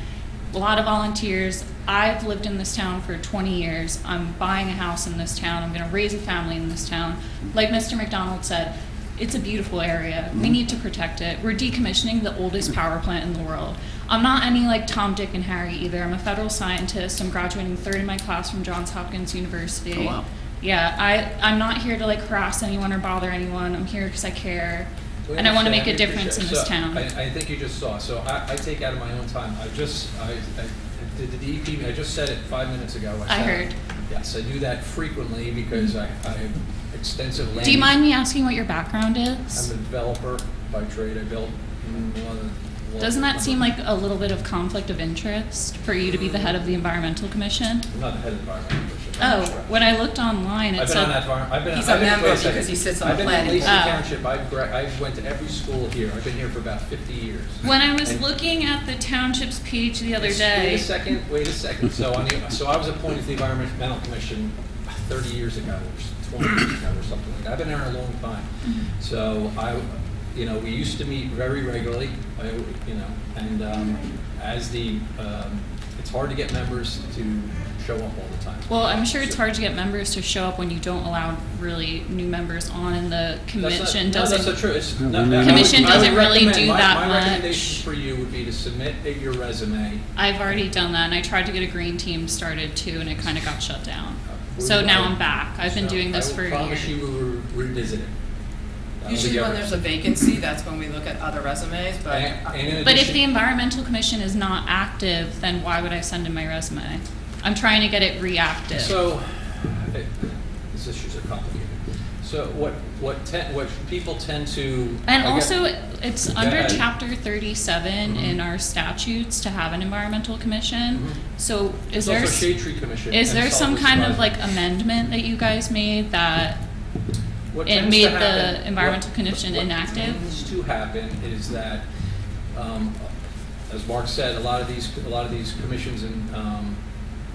Speaker 8: A lot of volunteers. I've lived in this town for 20 years. I'm buying a house in this town. I'm going to raise a family in this town. Like Mr. McDonald said, it's a beautiful area. We need to protect it. We're decommissioning the oldest power plant in the world. I'm not any like Tom, Dick, and Harry either. I'm a federal scientist. I'm graduating third in my class from Johns Hopkins University.
Speaker 2: Oh, wow.
Speaker 8: Yeah, I'm not here to like harass anyone or bother anyone. I'm here because I care. And I want to make a difference in this town.
Speaker 1: I think you just saw, so I take out of my own time, I did the DEP, I just said it 5 minutes ago.
Speaker 8: I heard.
Speaker 1: Yes, I do that frequently because I have extensive land.
Speaker 8: Do you mind me asking what your background
Speaker 1: I'm
Speaker 8: is?
Speaker 1: a developer by trade, I built
Speaker 8: Doesn't that seem like a little bit of conflict of interest for you to be the head of the Environmental Commission?
Speaker 1: I'm not the head of the Environmental Commission.
Speaker 8: Oh, when I looked online, it
Speaker 1: I've been on
Speaker 8: said,
Speaker 1: that farm,
Speaker 3: He's a member because he sits on
Speaker 1: I've
Speaker 3: the
Speaker 1: been in
Speaker 3: planning
Speaker 1: Lacey
Speaker 8: board.
Speaker 1: Township, I went to every school here, I've been here for about 50 years.
Speaker 8: when I was
Speaker 1: And-
Speaker 8: looking at the township's page the other
Speaker 1: Wait a
Speaker 8: day,
Speaker 1: second. So I was appointed to the Environmental Commission 30 years ago, or 20 years ago, or something like that. I've been there a long time. So we used to meet very regularly, and it's hard to get members to show up all the time.
Speaker 8: well, I'm sure it's hard to get members to show up when you don't allow really new members on, and the commission
Speaker 1: That's
Speaker 8: doesn't.
Speaker 1: not true.
Speaker 8: Commission doesn't really do that
Speaker 1: My
Speaker 8: much.
Speaker 1: recommendation for you would be to submit your resume.
Speaker 8: I've already done that, and I tried to get a green team started too, and it kind of got shut down. So now I'm back. I've been doing this for a
Speaker 1: I promise
Speaker 8: year.
Speaker 1: you we will revisit it. That'll be
Speaker 3: Usually when
Speaker 1: different.
Speaker 3: there's a vacancy, that's when we look at other resumes, but
Speaker 1: And in
Speaker 8: But if
Speaker 1: addition-
Speaker 8: the environmental commission is not active, then why would I send in my resume? I'm trying to get it reactive.
Speaker 1: So, these issues are complicated. So what people tend to.
Speaker 8: And
Speaker 1: I guess-
Speaker 8: also, it's under
Speaker 1: ahead.
Speaker 8: chapter 37 in our statutes to have an environmental commission. So is
Speaker 1: There's
Speaker 8: there,
Speaker 1: also Shade Tree Commission.
Speaker 8: is
Speaker 1: and
Speaker 8: there some
Speaker 1: Solid
Speaker 8: kind of
Speaker 1: Waste
Speaker 8: like amendment that you guys made that
Speaker 1: What
Speaker 8: it
Speaker 1: tends
Speaker 8: made
Speaker 1: to
Speaker 8: the
Speaker 1: happen-
Speaker 8: environmental
Speaker 1: what-
Speaker 8: commission inactive?
Speaker 1: What tends to happen is that, as Mark said, a lot of these commissions and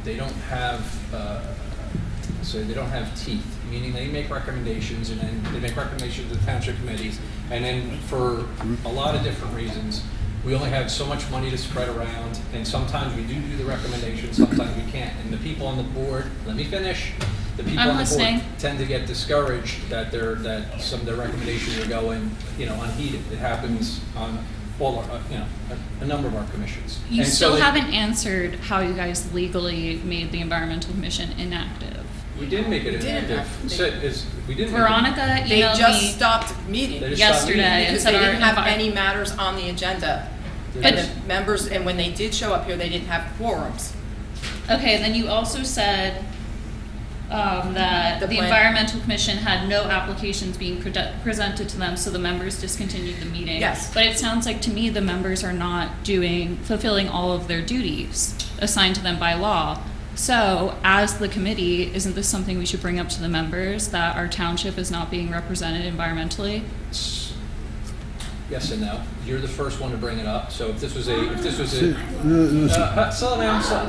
Speaker 1: they don't have teeth. Meaning they make recommendations and then they make recommendations to the township committees, and then for a lot of different reasons, we only have so much money to spread around, and sometimes we do the recommendations, sometimes we can't. And the people on the board, let me finish. The people
Speaker 8: I'm
Speaker 1: on the
Speaker 8: listening.
Speaker 1: board tend to get discouraged that some of their recommendations are going, unheeded. It happens on all our, a number of our commissions.
Speaker 8: You
Speaker 1: And so
Speaker 8: still
Speaker 1: they-
Speaker 8: haven't answered how you guys legally made the environmental commission inactive.
Speaker 1: We didn't make it
Speaker 3: We didn't.
Speaker 1: inactive. We said, we didn't. make it-
Speaker 8: Veronica
Speaker 3: They
Speaker 8: emailed
Speaker 3: just
Speaker 8: me.
Speaker 3: stopped meeting.
Speaker 1: They just stopped meeting.
Speaker 8: yesterday and
Speaker 3: Because
Speaker 8: said
Speaker 3: they
Speaker 8: our
Speaker 3: didn't have
Speaker 8: envi-
Speaker 3: any matters on the agenda.
Speaker 1: They
Speaker 3: And
Speaker 1: just-
Speaker 3: the members, and when they did show up here, they didn't have quorums.
Speaker 8: Okay, and then you also said that
Speaker 3: The
Speaker 8: the
Speaker 3: plan-
Speaker 8: environmental commission had no applications being presented to them, so the members discontinued the meeting.
Speaker 3: Yes.
Speaker 8: But it sounds like to me the members are not fulfilling all of their duties assigned to them by law. So, as the committee, isn't this something we should bring up to the members, that our township is not being represented environmentally?
Speaker 1: Yes and no. You're the first one to bring it up, so if this was a,
Speaker 6: Listen,
Speaker 1: slow down, slow.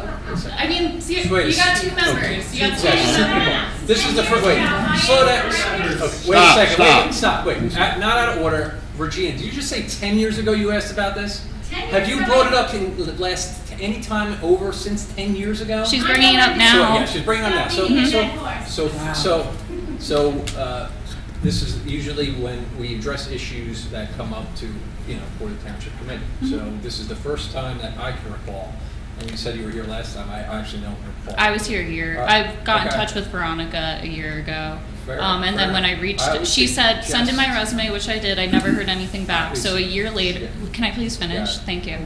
Speaker 8: I mean,
Speaker 1: Wait,
Speaker 8: you got two
Speaker 1: okay.
Speaker 8: members, you got two
Speaker 1: Yes, two
Speaker 8: members.
Speaker 1: people. This is the first, wait, slow down. Wait a second, wait, stop, wait, not out of order. Regina, did you just say 10 years ago you asked about this?
Speaker 9: 10
Speaker 1: Have
Speaker 9: years
Speaker 1: you
Speaker 9: ago,
Speaker 1: brought it up in the last, any time over since 10 years ago?
Speaker 8: She's bringing it up
Speaker 1: So,
Speaker 8: now.
Speaker 1: yeah, she's bringing it up now.
Speaker 9: Stop beating a dead horse.
Speaker 1: This is usually when we address issues that come up to, for the township committee. So this is the first time that I can recall. And you said you were here last time, I actually don't recall.
Speaker 8: I was here a year.
Speaker 1: Alright,
Speaker 8: I got in
Speaker 1: okay.
Speaker 8: touch with Veronica a year ago.
Speaker 1: Fair,
Speaker 8: And then
Speaker 1: fair.
Speaker 8: when I reached,
Speaker 1: I would
Speaker 8: she said, send in my
Speaker 1: suggest-
Speaker 8: resume, which I did. I never heard anything back. So a year later, can I please finish?
Speaker 1: Yeah.
Speaker 8: Thank you.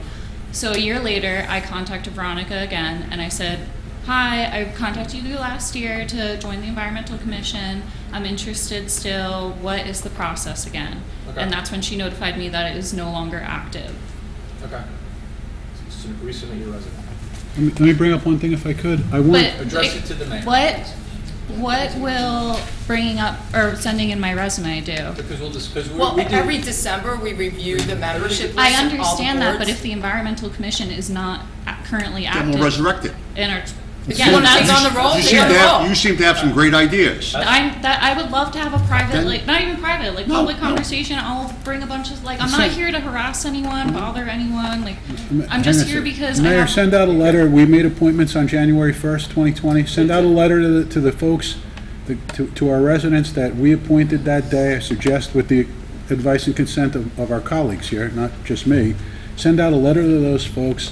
Speaker 8: So a year later, I contacted Veronica again and I said, hi, I contacted you last year to join the Environmental Commission. I'm interested still. What is the process again?
Speaker 1: Okay.
Speaker 8: And that's when she notified me that it is no longer active.
Speaker 1: Okay. So resubmit your resume.
Speaker 6: let me bring up one thing if I could. I want,
Speaker 8: But
Speaker 1: Address it to the mayor.
Speaker 8: What will bringing up or sending in my resume do?
Speaker 1: Because we'll just, because
Speaker 3: Well,
Speaker 1: we do.
Speaker 3: every December, we review the membership list
Speaker 8: I
Speaker 3: of all the
Speaker 8: understand that, but
Speaker 3: boards.
Speaker 8: if the environmental commission is not currently
Speaker 2: Then
Speaker 8: active
Speaker 2: we'll resurrect it.
Speaker 8: in our,
Speaker 3: You wanna take on the role?
Speaker 2: You
Speaker 3: Take
Speaker 2: seem
Speaker 3: on
Speaker 2: to
Speaker 3: the
Speaker 2: have,
Speaker 3: role.
Speaker 2: you seem to have some great ideas.
Speaker 8: I would love to have a private,
Speaker 2: Then-
Speaker 8: like, not even private, like,
Speaker 2: No,
Speaker 8: public
Speaker 2: no.
Speaker 8: conversation. I'll bring a bunch of, like, I'm
Speaker 6: So-
Speaker 8: not here to harass anyone, bother anyone, like, I'm
Speaker 6: hang
Speaker 8: just
Speaker 6: on a
Speaker 8: here
Speaker 6: second.
Speaker 8: because I
Speaker 6: Mayor,
Speaker 8: have.
Speaker 6: send out a letter. We made appointments on January 1st, 2020. Send out a letter to the folks, to our residents that we appointed that day. I suggest with the advice and consent of our colleagues here, not just me. Send out a letter to those folks.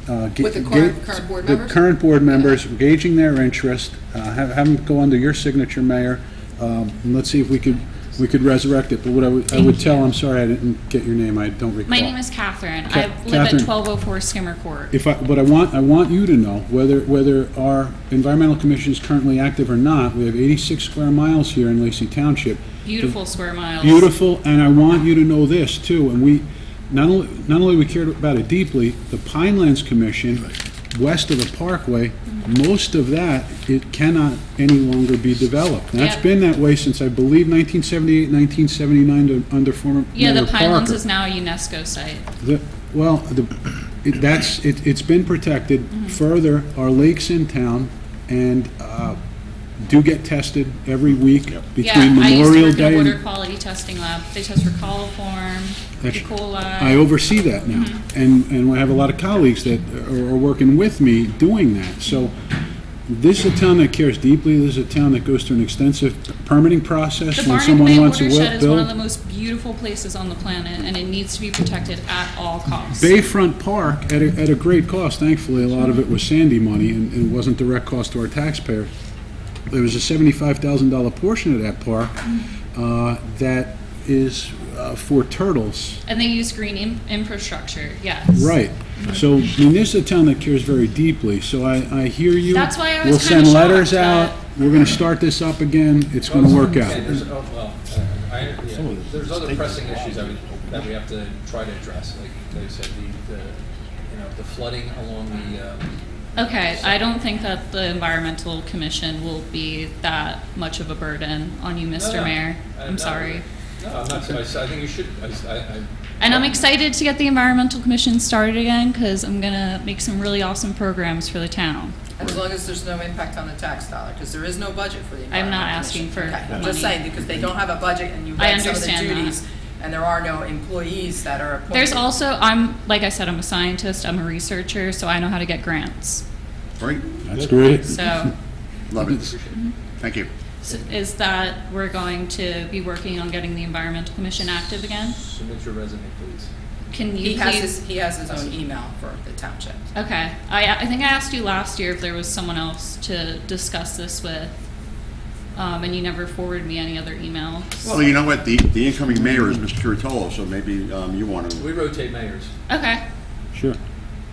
Speaker 3: With the current board members?
Speaker 6: The current board members, gauging their interest. Have them go under your signature, Mayor. And let's see if we could resurrect it. But what I would tell, I'm sorry I didn't get your name. I don't recall.
Speaker 8: My name is Catherine.
Speaker 6: Ca-
Speaker 8: I live
Speaker 6: Catherine.
Speaker 8: at 1204 Skimmer Court.
Speaker 6: But I want you to know whether our environmental commission is currently active or not. We have 86 square miles here in Lacey Township.
Speaker 8: Beautiful square miles.
Speaker 6: Beautiful, and I want you to know this too. And we not only we cared about it deeply. The Pinelands Commission, west of the Parkway, most of that it cannot any longer be developed. And that's
Speaker 8: Yep.
Speaker 6: been that way since I believe 1978, 1979 under former
Speaker 8: Yeah,
Speaker 6: Mayor
Speaker 8: the Pinelands
Speaker 6: Parker.
Speaker 8: is now a UNESCO site.
Speaker 6: It's been protected.
Speaker 8: Mm-hmm.
Speaker 6: Further, our lakes in town and do get tested every week between
Speaker 8: Yeah, I used to
Speaker 6: Memorial
Speaker 8: work in
Speaker 6: Day
Speaker 8: a water
Speaker 6: and
Speaker 8: quality testing lab. They test for coliform, E.
Speaker 6: That's-
Speaker 8: coli.
Speaker 6: I oversee that now.
Speaker 8: Mm-hmm.
Speaker 6: And I have a lot of colleagues that are working with me doing that. So this is a town that cares deeply. This is a town that goes through an extensive permitting process
Speaker 8: The
Speaker 6: when
Speaker 8: Barnett
Speaker 6: someone
Speaker 8: Bay
Speaker 6: wants to
Speaker 8: watershed is one of the
Speaker 6: build.
Speaker 8: most beautiful places on the planet, and it needs to be protected at all costs.
Speaker 6: Bayfront Park, at a great cost, thankfully, a lot of it was Sandy money and it wasn't direct cost to our taxpayers. There was a $75,000 portion of that park that is for turtles.
Speaker 8: And they use green infrastructure, yes.
Speaker 6: Right. So, I mean, this is a town that cares very deeply, so I hear you.
Speaker 8: That's why I was
Speaker 6: We'll
Speaker 8: kinda
Speaker 6: send letters
Speaker 8: shocked
Speaker 6: out,
Speaker 8: that-
Speaker 6: we're gonna start this up again, it's gonna work
Speaker 1: Yeah,
Speaker 6: out.
Speaker 1: there's other pressing issues that we have to try to address, like I said, the flooding along the,
Speaker 8: Okay, I don't think that the Environmental Commission will be that much of a burden on you, Mr.
Speaker 1: No,
Speaker 8: Mayor. I'm
Speaker 1: no,
Speaker 8: sorry.
Speaker 1: No, I'm not, I think you should,
Speaker 8: And I'm excited to get the Environmental Commission started again, because I'm gonna make some really awesome programs for the town.
Speaker 3: As long as there's no impact on the tax dollar, because there is no budget for the
Speaker 8: I'm not
Speaker 3: Environmental
Speaker 8: asking
Speaker 3: Commission.
Speaker 8: for
Speaker 3: Okay, I'm
Speaker 8: money.
Speaker 3: just saying, because they don't have a budget and you've
Speaker 8: I
Speaker 3: got some of the
Speaker 8: understand that.
Speaker 3: duties, and there are no employees that are appointed.
Speaker 8: There's also, like I said, I'm a scientist, I'm a researcher, so I know how to get grants.
Speaker 2: Right?
Speaker 6: That's great.
Speaker 8: So,
Speaker 2: Love it. Thank you.
Speaker 8: is that we're going to be working on getting the Environmental Commission active again?
Speaker 1: submit your resume, please.
Speaker 8: can you
Speaker 3: He
Speaker 8: please?
Speaker 3: has his own email for the township.
Speaker 8: Okay, I think I asked you last year if there was someone else to discuss this with, and you never forwarded me any other emails.
Speaker 2: Well, you know what, the incoming mayor is Mr. Curatolo, so maybe you want to.
Speaker 1: We rotate mayors.
Speaker 8: Okay,
Speaker 6: Sure.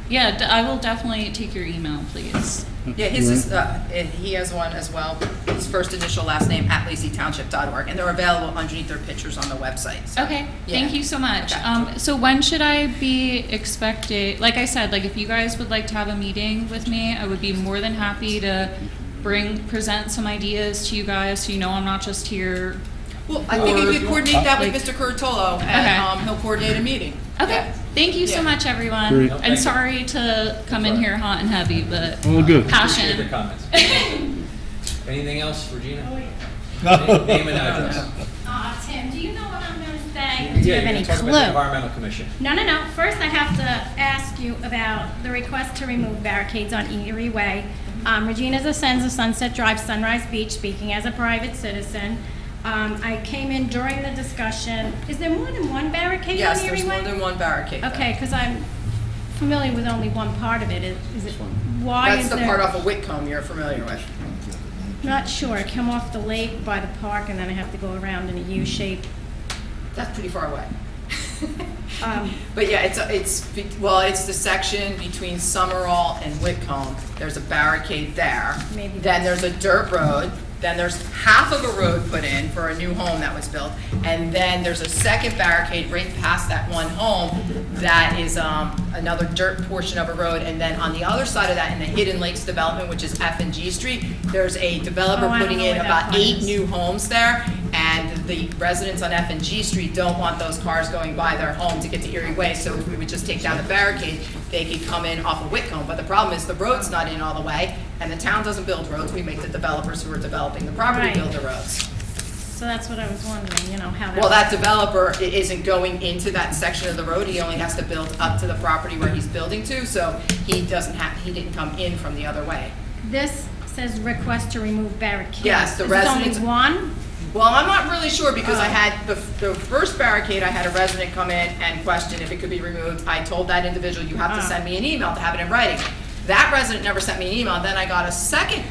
Speaker 8: yeah, I will definitely take your email, please.
Speaker 3: Yeah, his is, and he has one as well, his first initial, last name, @laceytownship.org, and they're available underneath their pictures on the website. So,
Speaker 8: Okay,
Speaker 3: yeah.
Speaker 8: thank you so much.
Speaker 3: Okay.
Speaker 8: So when should I be expecting, like I said, like if you guys would like to have a meeting with me, I would be more than happy to present some ideas to you guys, so you know I'm not just here.
Speaker 3: Well, I think you could coordinate that with
Speaker 8: Like-
Speaker 3: Mr. Curatolo,
Speaker 8: Okay.
Speaker 3: and he'll coordinate a meeting.
Speaker 8: Okay,
Speaker 3: Yeah.
Speaker 8: thank you so
Speaker 3: Yeah.
Speaker 8: much, everyone.
Speaker 6: Great.
Speaker 1: Thank
Speaker 8: And
Speaker 1: you.
Speaker 8: sorry to come in here hot and heavy, but
Speaker 6: All good.
Speaker 1: Appreciate the
Speaker 8: passion.
Speaker 1: comments. Anything else, Regina?
Speaker 9: Oh, yeah.
Speaker 1: Name and address.
Speaker 9: Tim, do you know what I'm gonna say?
Speaker 1: Yeah,
Speaker 9: Do you
Speaker 1: you're
Speaker 9: have
Speaker 1: gonna
Speaker 9: any
Speaker 1: talk about the
Speaker 9: clue?
Speaker 1: Environmental Commission.
Speaker 9: No. First, I have to ask you about the request to remove barricades on Erie Way. Regina Zasenza, Sunset Drive, Sunrise Beach, speaking as a private citizen. I came in during the discussion. Is there more than one barricade
Speaker 3: Yes,
Speaker 9: on Erie
Speaker 3: there's more
Speaker 9: Way?
Speaker 3: than one barricade. there.
Speaker 9: Okay, because I'm familiar with only one part of it. Is it, why
Speaker 3: That's
Speaker 9: is
Speaker 3: the
Speaker 9: there?
Speaker 3: part off of Whitcomb you're familiar with.
Speaker 9: Not sure. I come off the lake by the park and then I have to go around in a U shape.
Speaker 3: That's pretty far away.
Speaker 9: Um,
Speaker 3: But yeah, it's the section between Summerall and Whitcomb. There's a barricade there.
Speaker 9: Maybe
Speaker 3: Then there's a dirt road. Then there's half of a road put in for a new home that was built. And then there's a second barricade right past that one home that is another dirt portion of a road. And then on the other side of that, in the Hidden Lakes development, which is F and G Street, there's a developer
Speaker 9: Oh, I don't
Speaker 3: putting
Speaker 9: know
Speaker 3: in
Speaker 9: where that
Speaker 3: about
Speaker 9: one
Speaker 3: 8
Speaker 9: is.
Speaker 3: new homes there. And the residents on F and G Street don't want those cars going by their home to get to Erie Way. So if we would just take down the barricade, they could come in off of Whitcomb. But the problem is the road's not in all the way, and the town doesn't build roads. We make the developers who are developing the property
Speaker 9: Right.
Speaker 3: build the roads.
Speaker 9: So that's what I was wondering, how that.
Speaker 3: Well, that developer isn't going into that section of the road. He only has to build up to the property where he's building to, so he didn't come in from the other way.
Speaker 9: This says request to remove barricades.
Speaker 3: Yes, the
Speaker 9: Is
Speaker 3: residents-
Speaker 9: it only one?
Speaker 3: Well, I'm not really sure because I had the first barricade, I had a resident come in and question if it could be removed. I told that individual, you have to send me an email to have it in writing. That resident never sent me an email. Then I got a second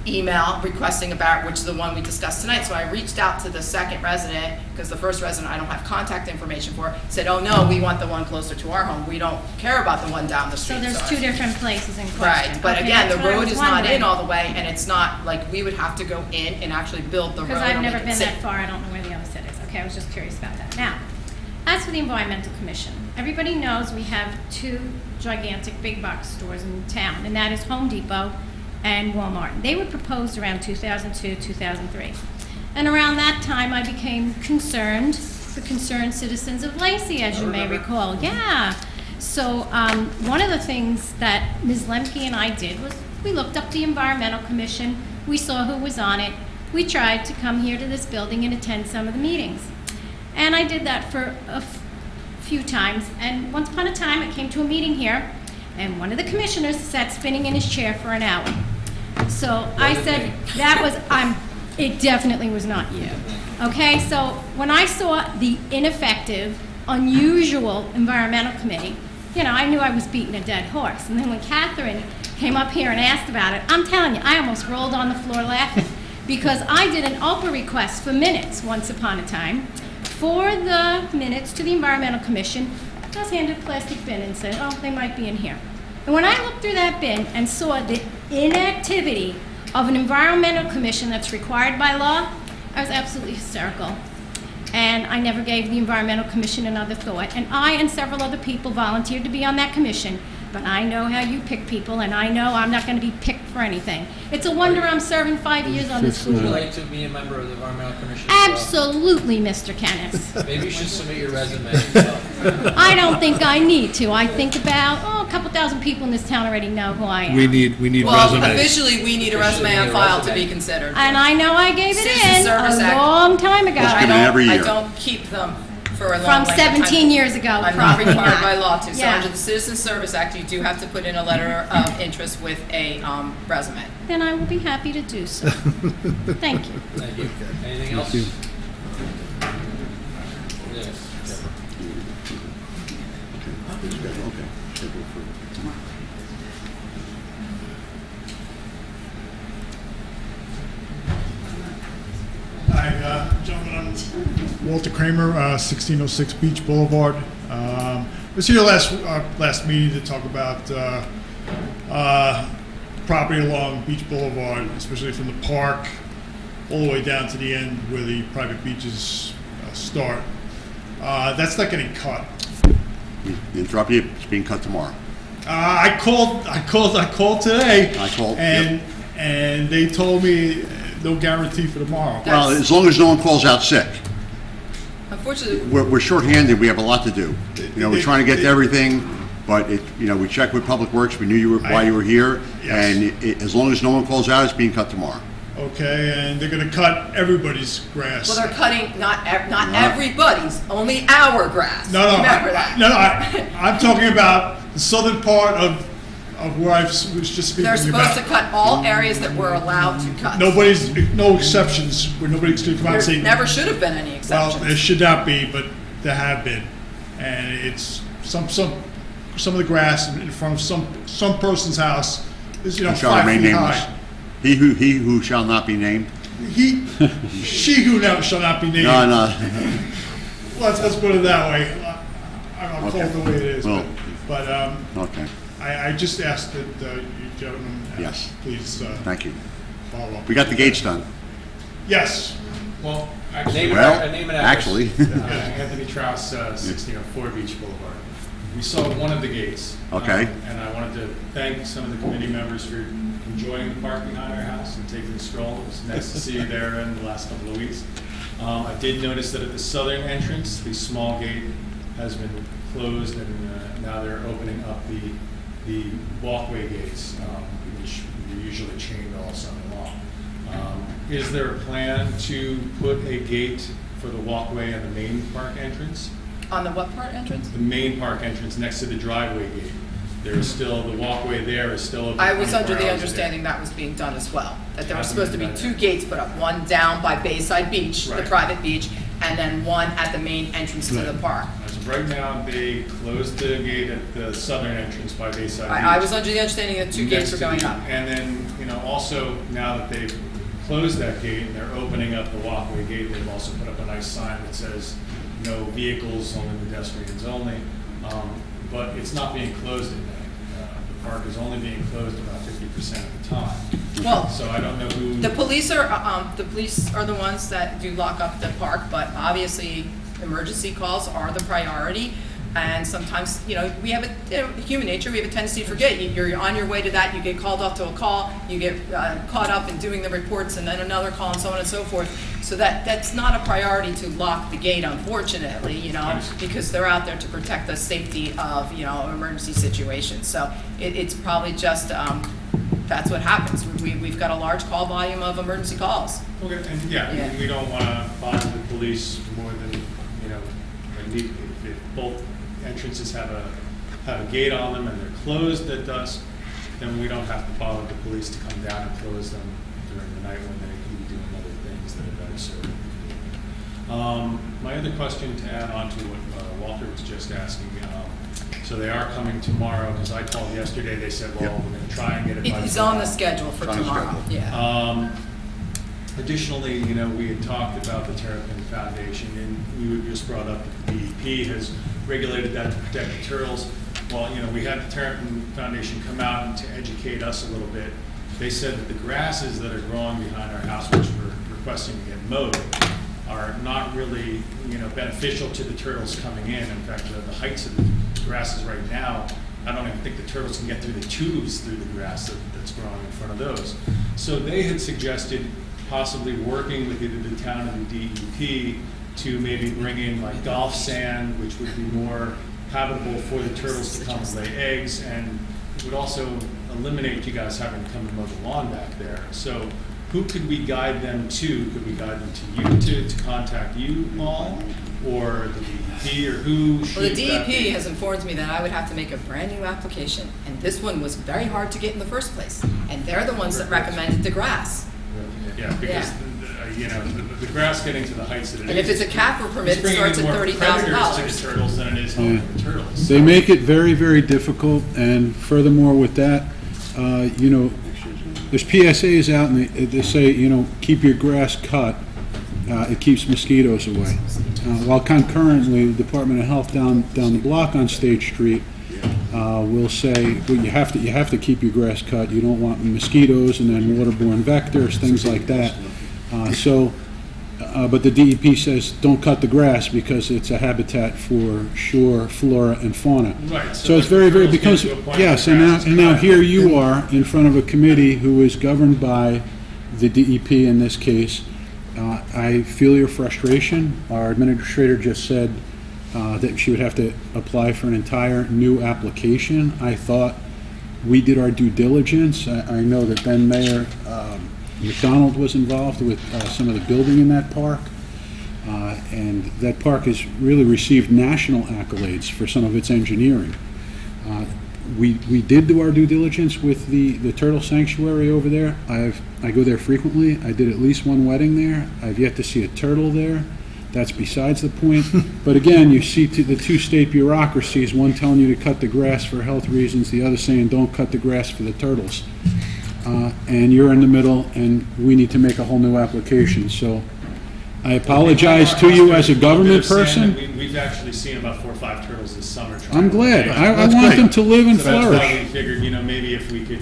Speaker 3: email requesting which is the one we discussed tonight. So I reached out to the second resident, because the first resident I don't have contact information for, said, oh no, we want the one closer to our home. We don't care about the one down the street.
Speaker 9: So there's
Speaker 3: I-
Speaker 9: two different places in question.
Speaker 3: Right, but
Speaker 9: Okay,
Speaker 3: again, the
Speaker 9: that's what I
Speaker 3: road
Speaker 9: was
Speaker 3: is not in
Speaker 9: wondering.
Speaker 3: all the way, and it's not, like, we would have to go in and actually build the road.
Speaker 9: Because I've
Speaker 3: or
Speaker 9: never
Speaker 3: make it
Speaker 9: been
Speaker 3: safe.
Speaker 9: that far, I don't know where the other set is. Okay, I was just curious about that. Now, as for the Environmental Commission, everybody knows we have two gigantic big box stores in town, and that is Home Depot and Walmart. They were proposed around 2002, 2003. And around that time, I became concerned, the concerned citizens of Lacey, as you may recall. Yeah. So one of the things that Ms. Lemke and I did was we looked up the Environmental Commission, we saw who was on it, we tried to come here to this building and attend some of the meetings. And I did that for a few times, and once upon a time, I came to a meeting here, and one of the commissioners sat spinning in his chair for an hour. So I said, it definitely was not you. Okay, so when I saw the ineffective, unusual environmental committee, I knew I was beating a dead horse. And then when Catherine came up here and asked about it, I'm telling you, I almost rolled on the floor laughing, because I did an Oprah request for minutes once upon a time. For the minutes to the Environmental Commission, I was handed a plastic bin and said, oh, they might be in here. And when I looked through that bin and saw the inactivity of an Environmental Commission that's required by law, I was absolutely hysterical. And I never gave the Environmental Commission another thought. And I and several other people volunteered to be on that commission. But I know how you pick people, and I know I'm not going to be picked for anything. It's a wonder I'm serving 5 years on this school
Speaker 1: Would you
Speaker 9: board.
Speaker 1: like to be a member of the Environmental Commission? as well?
Speaker 9: Absolutely, Mr. Kennis.
Speaker 1: Maybe you should submit your resume as well.
Speaker 9: I don't think I need to. I think about, a couple thousand people in this town already know who I am.
Speaker 4: We need
Speaker 3: Well,
Speaker 4: resumes.
Speaker 3: officially, we need a
Speaker 1: Officially,
Speaker 3: resume
Speaker 1: we
Speaker 3: on
Speaker 1: need a
Speaker 3: file to
Speaker 1: resume.
Speaker 3: be considered.
Speaker 9: And I know I gave it
Speaker 3: Citizen
Speaker 9: in
Speaker 3: Service
Speaker 9: a
Speaker 3: Act.
Speaker 9: long time ago.
Speaker 2: Let's give it every
Speaker 3: I
Speaker 2: year.
Speaker 3: don't keep them for a long
Speaker 9: From
Speaker 3: length of time.
Speaker 9: 17 years ago,
Speaker 3: I'm not
Speaker 9: probably
Speaker 3: required
Speaker 9: not.
Speaker 3: by law to. So
Speaker 9: Yeah.
Speaker 3: under the Citizen Service Act, you do have to put in a letter of interest with a resume.
Speaker 9: Then I will be happy to do so. Thank you.
Speaker 1: Thank you. Anything else?
Speaker 6: you.
Speaker 1: Yes.
Speaker 10: Walter Kramer, 1606 Beach Boulevard. Was here last meeting to talk about property along Beach Boulevard, especially from the park all the way down to the end where the private beaches start. That's not getting cut.
Speaker 2: Interrupt you, it's being cut tomorrow.
Speaker 10: I called today.
Speaker 2: I called,
Speaker 10: and they told me no guarantee for tomorrow.
Speaker 2: Well, as long as no one calls out sick.
Speaker 3: Unfortunately,
Speaker 2: We're shorthanded, we have a lot to do. You know, we're trying to get to everything, but we checked with Public Works, we knew why you were here,
Speaker 10: Yes.
Speaker 2: and as long as no one calls out, it's being cut tomorrow.
Speaker 10: Okay, and they're going to cut everybody's grass.
Speaker 3: well, they're cutting not everybody's, only our grass.
Speaker 10: No,
Speaker 3: Remember that.
Speaker 10: I'm talking about the southern part of where I was just speaking
Speaker 3: They're supposed
Speaker 10: about.
Speaker 3: to cut all areas that we're allowed to cut.
Speaker 10: No exceptions, where nobody's going to come out and
Speaker 3: There
Speaker 10: say.
Speaker 3: never should have been any
Speaker 10: Well,
Speaker 3: exceptions.
Speaker 10: there should not be, but there have been. And it's some of the grass in front of some person's house is,
Speaker 2: Shall
Speaker 10: 5
Speaker 2: remain
Speaker 10: feet
Speaker 2: nameless.
Speaker 10: high.
Speaker 2: He who shall not be named.
Speaker 10: She who now shall not be named.
Speaker 2: No.
Speaker 10: Let's put it that way. I'll call it the way it is.
Speaker 2: Well.
Speaker 10: But
Speaker 2: Okay,
Speaker 10: I just asked that you gentlemen,
Speaker 2: Yes.
Speaker 10: please
Speaker 2: thank you.
Speaker 10: follow up.
Speaker 2: We got the gates done.
Speaker 10: Yes.
Speaker 11: Well, actually,
Speaker 1: Name
Speaker 2: Well,
Speaker 1: and address.
Speaker 2: actually,
Speaker 11: Anthony Traus, 1604 Beach Boulevard. We saw one of the gates.
Speaker 2: Okay.
Speaker 11: And I wanted to thank some of the committee members for enjoying the park behind our house and taking a stroll. It was nice to see you there in the last couple of weeks. I did notice that at the southern entrance, the small gate has been closed, and now they're opening up the walkway gates, which we usually chained all summer long. Is there a plan to put a gate for the walkway and the main park entrance?
Speaker 3: On the what part entrance?
Speaker 11: The main park entrance next to the driveway gate. There's still, the walkway there is still open.
Speaker 3: I was under
Speaker 11: 24
Speaker 3: the
Speaker 11: hours a day.
Speaker 3: understanding that was being done as well, that there were
Speaker 11: Hasn't
Speaker 3: supposed to be
Speaker 11: been done
Speaker 3: 2
Speaker 11: yet.
Speaker 3: gates put up, one down by Bayside Beach, the
Speaker 11: Right.
Speaker 3: private beach, and then one at the main entrance to the park.
Speaker 11: As of right now, they closed the gate at the southern entrance by Bayside Beach.
Speaker 3: I was under the understanding that 2 gates
Speaker 11: Next
Speaker 3: were
Speaker 11: to
Speaker 3: going
Speaker 11: the-
Speaker 3: up.
Speaker 11: And then, also, now that they've closed that gate and they're opening up the walkway gate, they've also put up a nice sign that says, no vehicles, only pedestrians only. But it's not being closed at night. The park is only being closed about 50% of the time.
Speaker 3: Well,
Speaker 11: So I don't know who.
Speaker 3: the police are the ones that do lock up the park, but obviously, emergency calls are the priority. And sometimes, we have human nature, we have a tendency to forget. You're on your way to that, you get called up to a call, you get caught up in doing the reports, and then another call, and so on and so forth. So that's not a priority to lock the gate, unfortunately, because they're out there to protect the safety of, emergency situations. So it's probably just, that's what happens. We've got a large call volume of emergency calls.
Speaker 11: Okay, and
Speaker 3: Yeah.
Speaker 11: we don't want to bother the police more than, they need. If both entrances have a gate on them and they're closed at dusk, then we don't have to bother the police to come down and close them during the night when they could be doing other things that are better served. My other question to add on to what Walter was just asking, so they are coming tomorrow, because I called yesterday, they said, well, we're going to try and get it by
Speaker 3: It's on the
Speaker 11: tomorrow.
Speaker 3: schedule for
Speaker 2: It's on the
Speaker 3: tomorrow,
Speaker 2: schedule.
Speaker 3: yeah.
Speaker 11: Additionally, we had talked about the Terrapin Foundation, and you had just brought up that the DEP has regulated that to protect the turtles. Well, we had the Terrapin Foundation come out and to educate us a little bit. They said that the grasses that are growing behind our house, which we're requesting to get mowed, are not really, beneficial to the turtles coming in. In fact, the heights of the grasses right now, I don't even think the turtles can get through the tubes through the grass that's growing in front of those. So they had suggested possibly working with either the town or the DEP to maybe bring in like golf sand, which would be more habitable for the turtles to come and lay eggs, and it would also eliminate you guys having to come and mow the lawn back there. So who could we guide them to? Could we guide them to you to contact you all, or the DEP, or who should
Speaker 3: Well, the
Speaker 11: that be?
Speaker 3: DEP has informed me that I would have to make a brand-new application, and this one was very hard to get in the first place. And they're the ones that recommended the grass.
Speaker 11: Yeah, because, the grass getting to the heights that it is.
Speaker 3: And if it's a CAFR permit, it
Speaker 11: it's
Speaker 3: starts at
Speaker 11: bringing in more
Speaker 3: $30,000.
Speaker 11: predators to the turtles than it is helping the turtles.
Speaker 6: They make it very, very difficult, and furthermore with that, there's PSAs out and they say, keep your grass cut, it keeps mosquitoes away. While concurrently, the Department of Health down the block on State Street will say, well, you have to keep your grass cut. You don't want mosquitoes and then waterborne vectors, things like that. But the DEP says don't cut the grass because it's a habitat for shore flora and fauna.
Speaker 11: Right,
Speaker 6: So it's very, very, because, yes, and now here you are in front of a committee who is governed by the DEP in this case. I feel your frustration. Our administrator just said that she would have to apply for an entire new application. I thought we did our due diligence. I know that then Mayor McDonald was involved with some of the building in that park. And that park has really received national accolades for some of its engineering. We did do our due diligence with the turtle sanctuary over there. I go there frequently. I did at least one wedding there. I've yet to see a turtle there. That's besides the point. But again, you see the two state bureaucracies, one telling you to cut the grass for health reasons, the other saying don't cut the grass for the turtles. And you're in the middle, and we need to make a whole new application. So I apologize to you as a government person.
Speaker 11: We've actually seen about 4 or 5 turtles this summer.
Speaker 6: I'm glad. I
Speaker 4: That's
Speaker 6: want
Speaker 4: great.
Speaker 6: them to live and
Speaker 11: So that's why we
Speaker 6: flourish.
Speaker 11: figured, maybe if we could,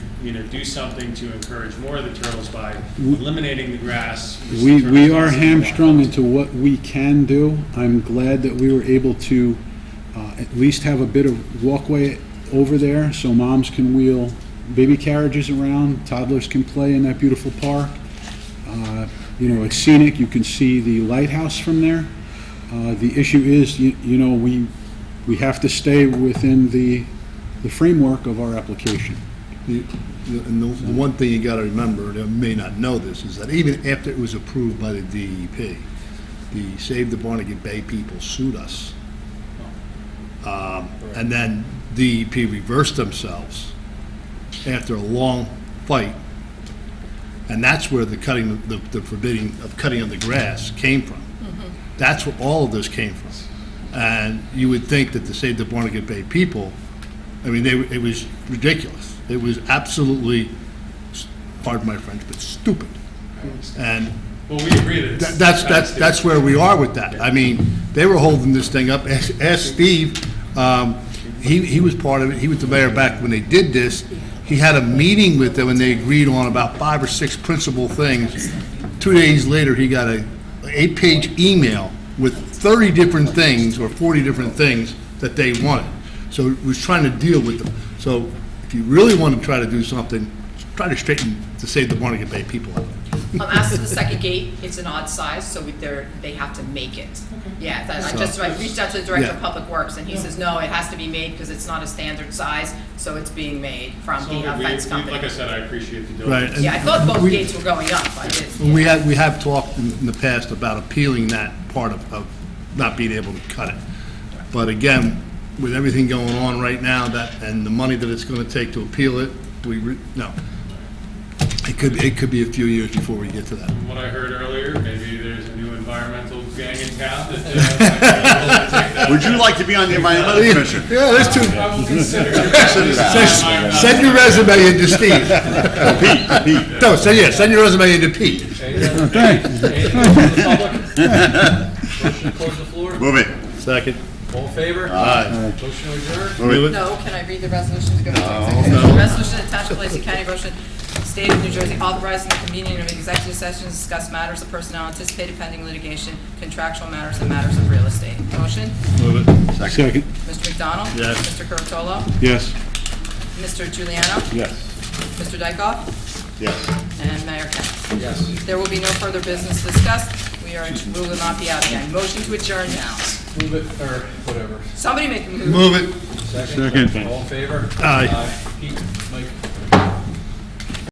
Speaker 11: do something to encourage more of the turtles by eliminating the grass.
Speaker 6: We are hamstrung into what we can do. I'm glad that we were able to at least have a bit of walkway over there so moms can wheel baby carriages around, toddlers can play in that beautiful park. It's scenic. You can see the lighthouse from there. The issue is, we have to stay within the framework of our application.
Speaker 4: And the one thing you gotta remember, that may not know this, is that even after it was approved by the DEP, the Save the Barnegat Bay people sued us. And then DEP reversed themselves after a long fight. And that's where the forbidding of cutting of the grass came from. That's where all of this came from. And you would think that the Save the Barnegat Bay people, it was ridiculous. It was absolutely, pardon my French, but stupid. And
Speaker 11: Well, we agree that
Speaker 4: that's where we are with that. They were holding this thing up. Ask Steve, he was part of it. He was the mayor back when they did this. He had a meeting with them and they agreed on about 5 or 6 principal things. 2 days later, he got an 8-page email with 30 different things or 40 different things that they wanted. So it was trying to deal with them. So if you really want to try to do something, try to straighten to Save the Barnegat Bay people out.
Speaker 3: As to the second gate, it's an odd size, so they have to make it. Yeah, I reached out to the Director of
Speaker 4: Yeah.
Speaker 3: Public Works, and he says, no, it has to be made because it's not a standard size, so it's being made from the fence
Speaker 11: Like I
Speaker 3: company.
Speaker 11: said, I appreciate the
Speaker 4: Right.
Speaker 11: diligence.
Speaker 3: Yeah, I thought both
Speaker 4: We-
Speaker 3: gates were going up, I did.
Speaker 4: We have talked in the past about appealing that part of not being able to cut it. But again, with everything going on right now, and the money that it's gonna take to appeal it, no. It could be a few years before we get to that.
Speaker 11: From what I heard earlier, maybe there's a new environmental gang in town that might be able to take that.
Speaker 2: Would you like to be on the environmental commission?
Speaker 4: Yeah, there's two.
Speaker 11: I will consider.
Speaker 4: Send your resume in to Steve.
Speaker 2: Pete.
Speaker 4: No, send your resume in to Pete.
Speaker 1: Anything from the public? Motion to close the floor?
Speaker 2: Move it.
Speaker 4: Second.
Speaker 1: All in favor?
Speaker 4: Aye.
Speaker 1: Motion adjourned?
Speaker 2: Move it.
Speaker 3: No, can I read the resolution to go into executive session? Resolution to Township of Lacey County, Ocean State of New Jersey, authorizing the convening of executive sessions to discuss matters of personnel anticipated pending litigation, contractual matters, and matters of real estate. Motion?
Speaker 4: Move it.
Speaker 6: Second.
Speaker 3: Mr. McDonald?
Speaker 4: Yes.
Speaker 3: Mr. Curatolo?
Speaker 6: Yes.
Speaker 3: Mr. Giuliano?
Speaker 5: Yes.
Speaker 3: Mr. Dykoff?
Speaker 2: Yes.
Speaker 3: And Mayor Kennas.
Speaker 1: Yes.
Speaker 3: There will be no further business discussed. We will not be out again. Motion to adjourn now.
Speaker 1: Move it, or whatever.
Speaker 3: Somebody make a move.
Speaker 4: Move it.
Speaker 1: Second?
Speaker 6: Second.
Speaker 1: All in favor?
Speaker 4: Aye.